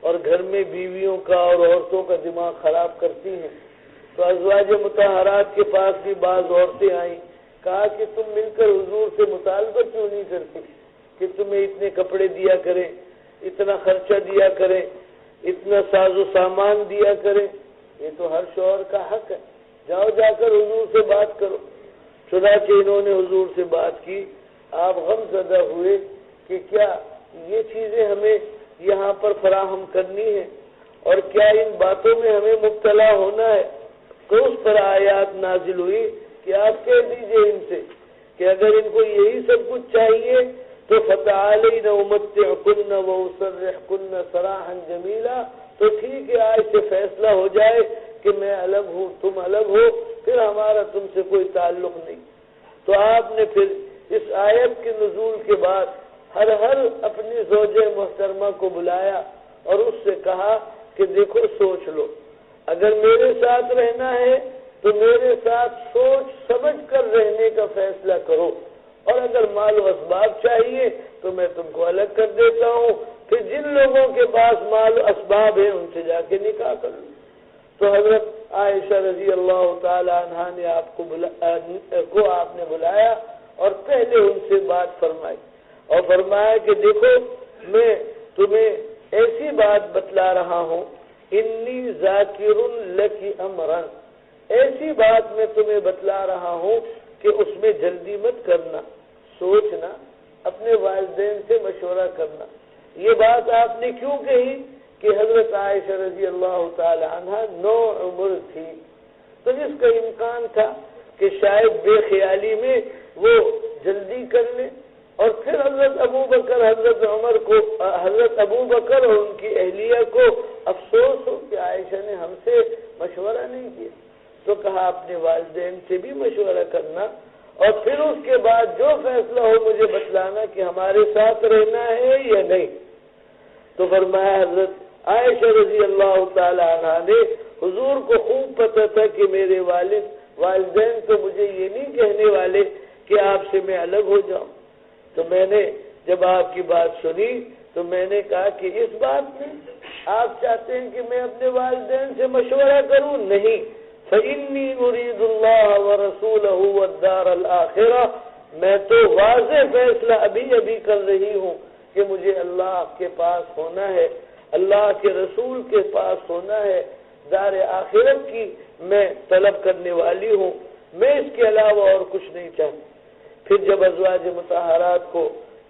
اور گھر میں بیویوں کا اور عورتوں کا دماغ خراب کرتی ہیں. تو ازواج مطہرات کے پاس بھی بعض عورتیں آئیں، کہا کہ تم مل کر حضور سے مطالبہ کیوں نہیں کرتی کہ تمہیں اتنے کپڑے دیا کریں، اتنا خرچہ دیا کریں، اتنا ساز و سامان دیا کریں. یہ تو ہر شوہر کا حق ہے، جاؤ جا کر حضور سے بات کرو. چنانچہ انہوں نے حضور سے بات کی. آپ غم زدہ ہوئے کہ کیا یہ چیزیں ہمیں یہاں پر فراہم کرنی ہے اور کیا ان باتوں میں ہمیں مبتلا ہونا ہے. تو اس پر آیات نازل ہوئی کہ آپ کہہ دیجئے ان سے کہ اگر ان کو یہی سب کچھ چاہیے تو فتعالین امتعکن واسرحکن سراحا جمیلا، تو ٹھیک ہے، آج سے فیصلہ ہو جائے کہ میں الگ ہوں تم الگ ہو، پھر ہمارا تم سے کوئی تعلق نہیں۔ تو آپ نے پھر اس آیت کے نزول کے بعد ہر اپنی زوجہ محترمہ کو بلایا اور اس سے کہا کہ دیکھو سوچ لو، اگر میرے ساتھ رہنا ہے تو میرے ساتھ سوچ سمجھ کر رہنے کا فیصلہ کرو، اور اگر مال و اسباب چاہیے تو میں تم کو الگ کر دیتا ہوں، پھر جن لوگوں کے پاس مال و اسباب ہیں ان سے جا کے نکاح کر لو۔ تو حضرت عائشہ رضی اللہ تعالی عنہا نے آپ نے بلایا اور پہلے ان سے بات فرمائی اور فرمایا کہ دیکھو میں تمہیں ایسی بات بتلا رہا ہوں، انی ذاکر لکی امرن، ایسی بات میں تمہیں بتلا رہا ہوں کہ اس میں جلدی مت کرنا، سوچنا، اپنے والدین سے مشورہ کرنا۔ یہ بات آپ نے کیوں کہی کہ حضرت عائشہ رضی اللہ تعالی عنہ نو عمر تھی، تو اس کا امکان تھا کہ شاید بے خیالی میں وہ جلدی کر لیں، اور پھر حضرت ابو بکر اور ان کی اہلیہ کو افسوس ہو کہ عائشہ نے ہم سے مشورہ نہیں کیا۔ تو کہا اپنے والدین سے بھی مشورہ کرنا، اور پھر اس کے بعد جو فیصلہ ہو مجھے بتلانا کہ ہمارے ساتھ رہنا ہے یا نہیں۔ تو فرمایا حضرت عائشہ رضی اللہ تعالی عنہ نے، حضور کو خوب پتہ تھا کہ میرے والدین تو مجھے یہ نہیں کہنے والے کہ آپ سے میں الگ ہو جاؤں، تو میں نے جب آپ کی بات سنی تو میں نے کہا کہ اس بات میں آپ چاہتے ہیں کہ میں اپنے والدین سے مشورہ کروں؟ نہیں، فإنی أريد اللہ ورسولہ والدار الآخرہ، میں تو واضح فیصلہ ابھی کر رہی ہوں کہ مجھے اللہ کے پاس ہونا ہے، اللہ کے رسول کے پاس ہونا ہے، دار آخرت کی میں طلب کرنے والی ہوں، میں اس کے علاوہ اور کچھ نہیں چاہتی۔ پھر جب ازواج مطہرات کو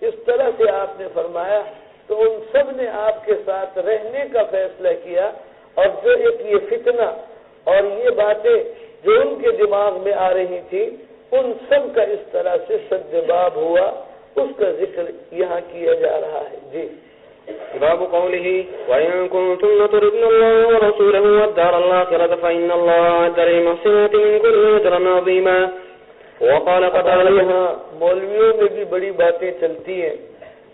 اس طرح سے آپ نے فرمایا تو ان سب نے آپ کے ساتھ رہنے کا فیصلہ کیا، اور جو ایک یہ فتنہ اور یہ باتیں جو ان کے دماغ میں آ رہی تھی ان سب کا اس طرح سے سد باب ہوا، اس کا ذکر یہاں کیا جا رہا ہے۔ جی باب قوله وإن كنتن تردن الله ورسوله والدار الآخرة فإن الله أعد للمحسنات منكن أجرا عظيما۔ وقال قتادة، یہاں مولویوں میں بھی بڑی باتیں چلتی ہیں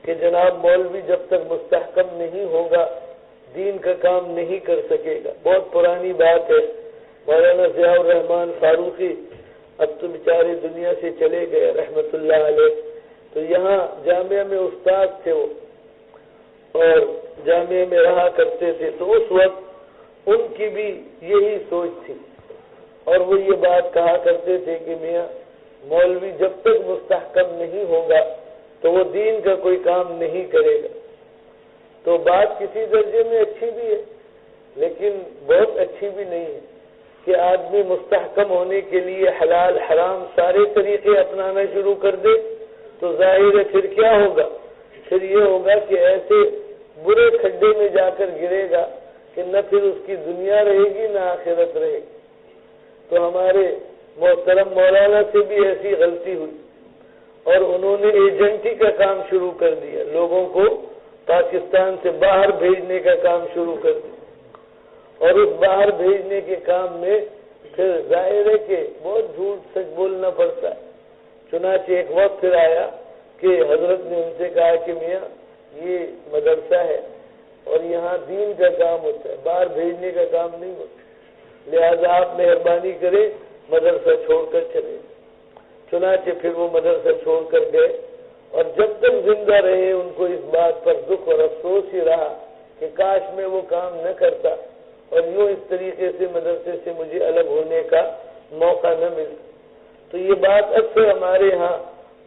کہ جناب مولوی جب تک مستحکم نہیں ہوگا دین کا کام نہیں کر سکے گا۔ بہت پرانی بات ہے، مولانا ضیاء الرحمن فاروقی اب تو بیچارے دنیا سے چلے گئے رحمت اللہ علیہ، تو یہاں جامعہ میں استاد تھے وہ اور جامعہ میں رہا کرتے تھے، تو اس وقت ان کی بھی یہی سوچ تھی اور وہ یہ بات کہا کرتے تھے کہ میاں مولوی جب تک مستحکم نہیں ہوگا تو وہ دین کا کوئی کام نہیں کرے گا۔ تو بات کسی درجے میں اچھی بھی ہے لیکن بہت اچھی بھی نہیں ہے کہ آدمی مستحکم ہونے کے لیے حلال حرام سارے طریقے اپنانا شروع کر دے، تو ظاہر ہے پھر کیا ہوگا؟ پھر یہ ہوگا کہ ایسے برے کھڈے میں جا کر گرے گا کہ نہ پھر اس کی دنیا رہے گی نہ آخرت رہے گی۔ تو ہمارے محترم مولانا سے بھی ایسی غلطی ہوئی اور انہوں نے ایجنٹی کا کام شروع کر دیا، لوگوں کو پاکستان سے باہر بھیجنے کا کام شروع کر دیا، اور اس باہر بھیجنے کے کام میں پھر ظاہر ہے کہ بہت جھوٹ سچ بولنا پڑتا ہے۔ چنانچہ ایک وقت پھر آیا کہ حضرت نے ان سے کہا کہ میاں یہ مدرسہ ہے اور یہاں دین کا کام ہوتا ہے، باہر بھیجنے کا کام نہیں ہوتا، لہذا آپ مہربانی کریں مدرسہ چھوڑ کر چلے۔ چنانچہ پھر وہ مدرسہ چھوڑ کر گئے، اور جب تک زندہ رہے ان کو اس بات پر دکھ اور افسوس ہی رہا کہ کاش میں وہ کام نہ کرتا اور یوں اس طریقے سے مدرسے سے مجھے الگ ہونے کا موقع نہ ملتا۔ تو یہ بات اکثر ہمارے ہاں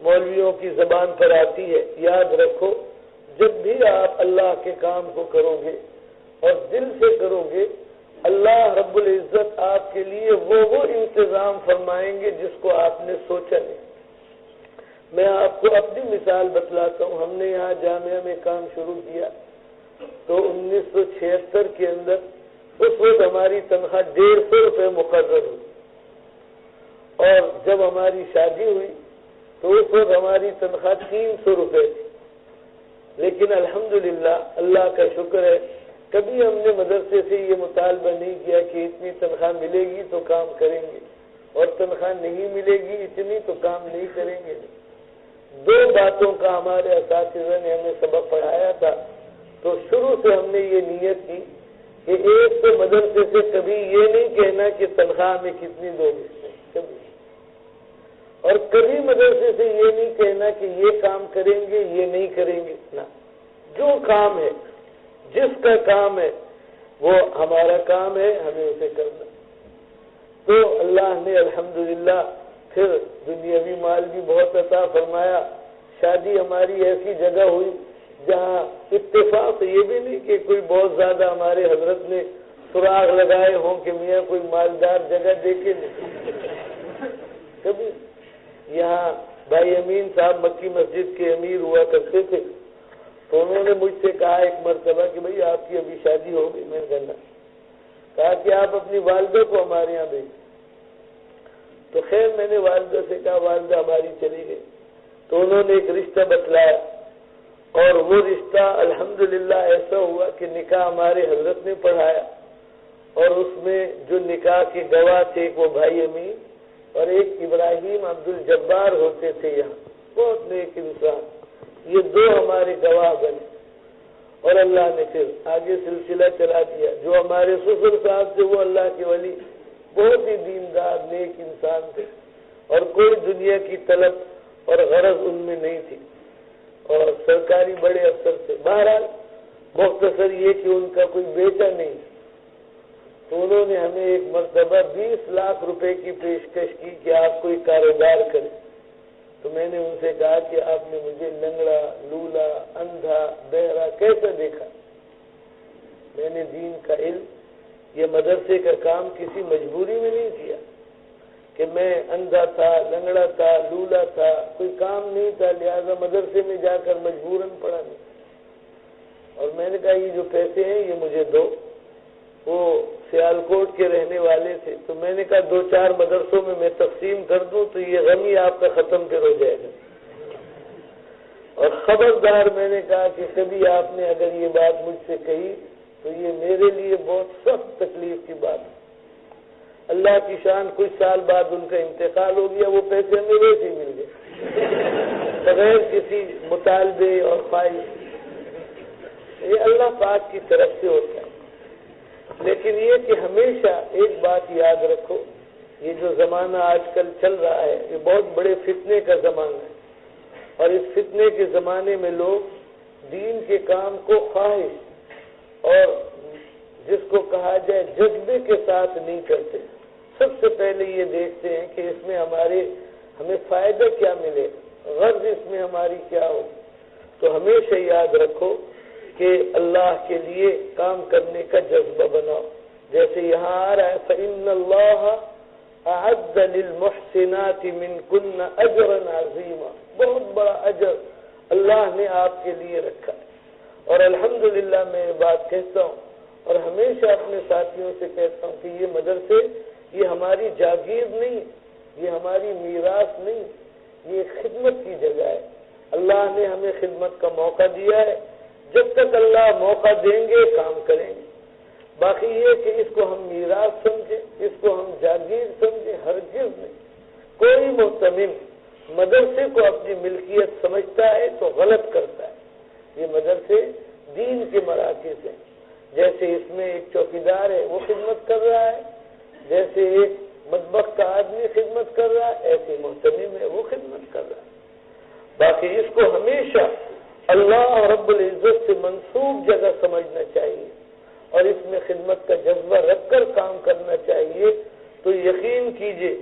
مولویوں کی زبان پر آتی ہے۔ یاد رکھو، جب بھی آپ اللہ کے کام کو کرو گے اور دل سے کرو گے، اللہ رب العزت آپ کے لیے وہ انتظام فرمائیں گے جس کو آپ نے سوچا نہیں۔ میں آپ کو اپنی مثال بتلاتا ہوں۔ ہم نے یہاں جامعہ میں کام شروع کیا تو 1976 کے اندر اس وقت ہماری تنخواہ 150 روپے مقرر ہوئی، اور جب ہماری شادی ہوئی تو اس وقت ہماری تنخواہ 300 روپے تھی۔ لیکن الحمدللہ اللہ کا شکر ہے، کبھی ہم نے مدرسے سے یہ مطالبہ نہیں کیا کہ اتنی تنخواہ ملے گی تو کام کریں گے، اور تنخواہ نہیں ملے گی اتنی تو کام نہیں کریں گے۔ 2 باتوں کا ہمارے اساتذہ نے ہمیں سبق پڑھایا تھا، تو شروع سے ہم نے یہ نیت کی کہ ایک تو مدرسے سے کبھی یہ نہیں کہنا کہ تنخواہ میں کتنی دو گے، کبھی، اور کبھی مدرسے سے یہ نہیں کہنا کہ یہ کام کریں گے یہ نہیں کریں گے، نہ، جو کام ہے، جس کا کام ہے وہ ہمارا کام ہے، ہمیں اسے کرنا۔ تو اللہ نے الحمدللہ پھر دنیاوی مال بھی بہت عطا فرمایا۔ شادی ہماری ایسی جگہ ہوئی جہاں اتفاق یہ بھی نہیں کہ کوئی بہت زیادہ ہمارے حضرت نے سراغ لگائے ہوں کہ میاں کوئی مالدار جگہ دیکھے نہیں، کبھی۔ یہاں بھائی امین صاحب مکی مسجد کے امیر ہوا کرتے تھے، تو انہوں نے مجھ سے کہا ایک مرتبہ کہ بھئی آپ کی ابھی شادی ہو گئی؟ میں نے کہا کہ آپ اپنی والدہ کو ہمارے یہاں بھیج۔ تو خیر میں نے والدہ سے کہا والدہ ہماری چلی گئی، تو انہوں نے ایک رشتہ بتلایا، اور وہ رشتہ الحمدللہ ایسا ہوا کہ نکاح ہمارے حضرت نے پڑھایا، اور اس میں جو نکاح کے گواہ تھے ایک وہ بھائی امین اور ایک ابراہیم عبدالجبار ہوتے تھے، یہاں بہت نیک انسان، یہ 2 ہمارے گواہ بنے، اور اللہ نے پھر آگے سلسلہ چلا دیا۔ جو ہمارے سسر صاحب تھے وہ اللہ کے ولی، بہت ہی دیندار نیک انسان تھے، اور کوئی دنیا کی طلب اور غرض ان میں نہیں تھی، اور سرکاری بڑے افسر تھے۔ بہرحال مختصر یہ کہ ان کا کوئی بیٹا نہیں، تو انہوں نے ہمیں ایک مرتبہ 20 لاکھ روپے کی پیشکش کی کہ آپ کوئی کاروبار کریں۔ تو میں نے ان سے کہا کہ آپ نے مجھے لنگڑا، لولا، اندھا، بہرا کیسا دیکھا؟ میں نے دین کا علم، یہ مدرسے کا کام کسی مجبوری میں نہیں کیا کہ میں اندھا تھا، لنگڑا تھا، لولا تھا، کوئی کام نہیں تھا، لہذا مدرسے میں جا کر مجبوراً پڑھا نہیں۔ اور میں نے کہا یہ جو پیسے ہیں یہ مجھے دو۔ وہ سیالکوٹ کے رہنے والے تھے، تو میں نے کہا 2-4 مدرسوں میں میں تقسیم کر دوں تو یہ غم ہی آپ کا ختم پھر ہو جائے گا۔ اور خبردار میں نے کہا کہ کبھی آپ نے اگر یہ بات مجھ سے کہی تو یہ میرے لیے بہت سخت تکلیف کی بات ہے۔ اللہ کی شان، کچھ سال بعد ان کا انتقال ہو گیا، وہ پیسے ہمیں ویسے ہی مل گئے بغیر کسی مطالبے اور خواہش۔ یہ اللہ پاک کی طرف سے ہوتا ہے۔ لیکن یہ کہ ہمیشہ ایک بات یاد رکھو، یہ جو زمانہ آج کل چل رہا ہے یہ بہت بڑے فتنے کا زمانہ ہے، اور اس فتنے کے زمانے میں لوگ دین کے کام کو خواہش اور جس کو کہا جائے جذبے کے ساتھ نہیں کرتے۔ سب سے پہلے یہ دیکھتے ہیں کہ اس میں ہمیں فائدہ کیا ملے، غرض اس میں ہماری کیا ہو۔ تو ہمیشہ یاد رکھو کہ اللہ کے لیے کام کرنے کا جذبہ بناؤ، جیسے یہاں آ رہا ہے فَإِنَّ اللَّهَ أَعَدَّ لِلْمُحْسِنَاتِ مِنْكُنَّ أَجْرًا عَظِيمًا، بہت بڑا اجر اللہ نے آپ کے لیے رکھا ہے۔ اور الحمدللہ میں یہ بات کہتا ہوں اور ہمیشہ اپنے ساتھیوں سے کہتا ہوں کہ یہ مدرسے یہ ہماری جاگیر نہیں، یہ ہماری میراث نہیں، یہ خدمت کی جگہ ہے۔ اللہ نے ہمیں خدمت کا موقع دیا ہے، جب تک اللہ موقع دیں گے کام کریں گے۔ باقی یہ کہ اس کو ہم میراث سمجھیں، اس کو ہم جاگیر سمجھیں، ہرگز نہیں۔ کوئی محتمم مدرسے کو اپنی ملکیت سمجھتا ہے تو غلط کرتا ہے۔ یہ مدرسے دین کے مراکز ہیں، جیسے اس میں ایک چوکیدار ہے وہ خدمت کر رہا ہے، جیسے ایک مطبخ کا آدمی خدمت کر رہا ہے، ایسے محتمم ہے وہ خدمت کر رہا ہے۔ باقی اس کو ہمیشہ اللہ رب العزت سے منسوب جگہ سمجھنا چاہیے، اور اس میں خدمت کا جذبہ رکھ کر کام کرنا چاہیے۔ تو یقین کیجئے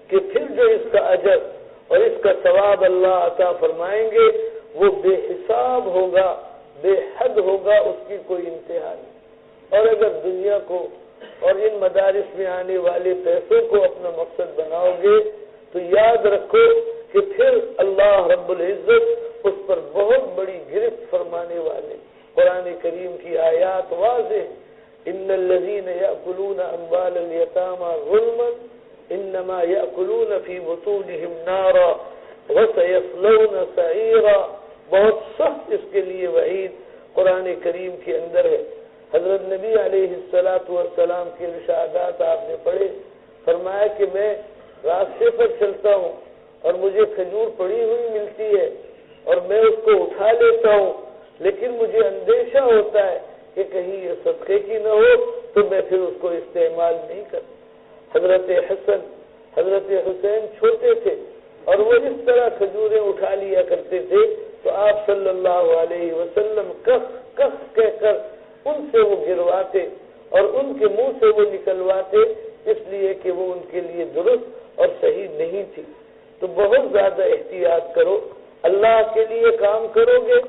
کہ پھر جو اس کا اجر اور اس کا ثواب اللہ عطا فرمائیں گے وہ بے حساب ہوگا، بے حد ہوگا، اس کی کوئی انتہا نہیں۔ اور اگر دنیا کو اور ان مدارس میں آنے والے پیسوں کو اپنا مقصد بناؤ گے تو یاد رکھو کہ پھر اللہ رب العزت اس پر بہت بڑی گرفت فرمانے والے۔ قرآن کریم کی آیات واضح ان الذین یأکلون اموال الیتامی ظلما انما یأکلون فی بطونہم نارا وسیصلون سعیرا. بہت سخت اس کے لیے وعید قرآن کریم کے اندر ہے. حضرت نبی علیہ السلام کے ارشادات آپ نے پڑھے. فرمایا کہ میں راستے پر چلتا ہوں اور مجھے کھجور پڑی ہوئی ملتی ہے اور میں اس کو اٹھا لیتا ہوں، لیکن مجھے اندیشہ ہوتا ہے کہ کہیں یہ صدقے کی نہ ہو تو میں پھر اس کو استعمال نہیں کرتا. حضرت حسن حضرت حسین چھوٹے تھے اور وہ اس طرح کھجوریں اٹھا لیا کرتے تھے تو آپ صلی اللہ علیہ وسلم کخ کخ کہہ کر ان سے وہ گرواتے اور ان کے منہ سے وہ نکلواتے، اس لیے کہ وہ ان کے لیے درست اور صحیح نہیں تھی. تو بہت زیادہ احتیاط کرو. اللہ کے لیے کام کرو گے،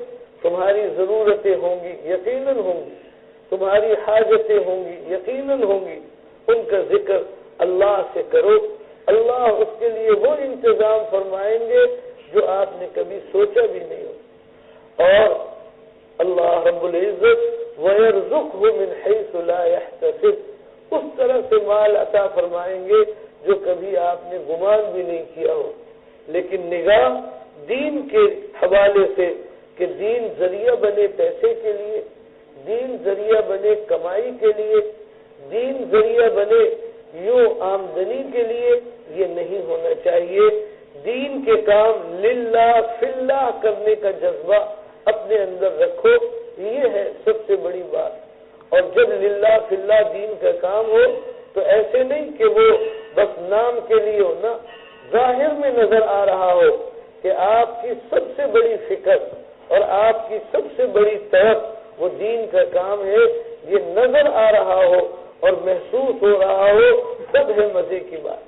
تمہاری ضرورتیں ہوں گی، یقیناً ہوں گی، تمہاری حاجتیں ہوں گی، یقیناً ہوں گی. ان کا ذکر اللہ سے کرو، اللہ اس کے لیے وہ انتظام فرمائیں گے جو آپ نے کبھی سوچا بھی نہیں ہو. اور اللہ رب العزت وَيَرْزُقْهُ مِنْ حَيْثُ لَا يَحْتَسِبُ، اس طرح سے مال عطا فرمائیں گے جو کبھی آپ نے گمان بھی نہیں کیا ہو. لیکن نگاہ دین کے حوالے سے کہ دین ذریعہ بنے پیسے کے لیے، دین ذریعہ بنے کمائی کے لیے، دین ذریعہ بنے یوں آمدنی کے لیے، یہ نہیں ہونا چاہیے. دین کے کام للہ فی اللہ کرنے کا جذبہ اپنے اندر رکھو، یہ ہے سب سے بڑی بات. اور جب للہ فی اللہ دین کا کام ہو تو ایسے نہیں کہ وہ بس نام کے لیے ہو، نا ظاہر میں نظر آ رہا ہو کہ آپ کی سب سے بڑی فکر اور آپ کی سب سے بڑی طرف وہ دین کا کام ہے، یہ نظر آ رہا ہو اور محسوس ہو رہا ہو، تب ہے مزے کی بات.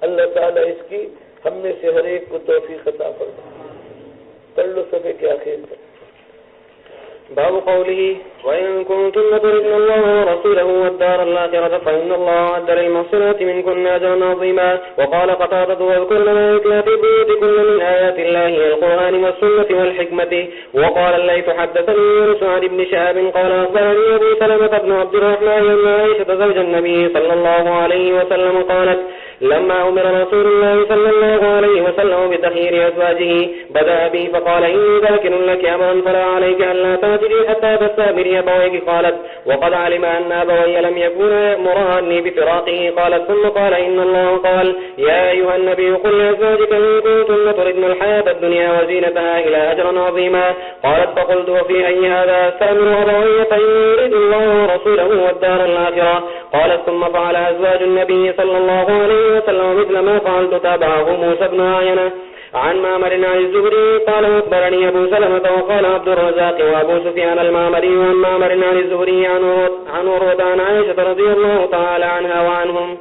اللہ تعالیٰ اس کی ہم میں سے ہر ایک کو توفیق عطا فرمائے. پڑھ لو صفحے کے آخر تک. باب قوله وإن كنتن تردن الله ورسوله والدار الآخرة فإن الله أعد للمحسنات منكن أجرا عظيما. وقال قتادة واذكرن ما يتلى في بيوتكن من آيات الله القرآن والسنة والحكمة. وقال الليث حدثني يونس عن ابن شهاب قال أخبرني أبو سلمة بن عبد الرحمن أن عائشة زوج النبي صلى الله عليه وسلم قالت لما أمر رسول الله صلى الله عليه وسلم بتخيير أزواجه بدأ بي فقال إني ذاكر لك أمرا فلا عليك ألا تهجري حتى تستأمري أبويك. قالت وقد علم أن أبوي لم يكونا يأمراني بفراقه. قالت ثم قال إن الله قال يا أيها النبي قل لأزواجك إن كنتن تردن الحياة الدنيا وزينتها إلى أجرا عظيما. قالت فقلت وفي أي هذا أستأمر أبوي فإن يريد الله ورسوله والدار الآخرة. قالت ثم فعل أزواج النبي صلى الله عليه وسلم مثل ما فعلت. تابعه موسى بن عينة عن معمر عن الزهري قال أخبرني أبو سلمة وقال عبد الرزاق وأبو سفيان المعمري عن معمر عن الزهري عن عروة عن عائشة رضي الله تعالى عنها وعنهم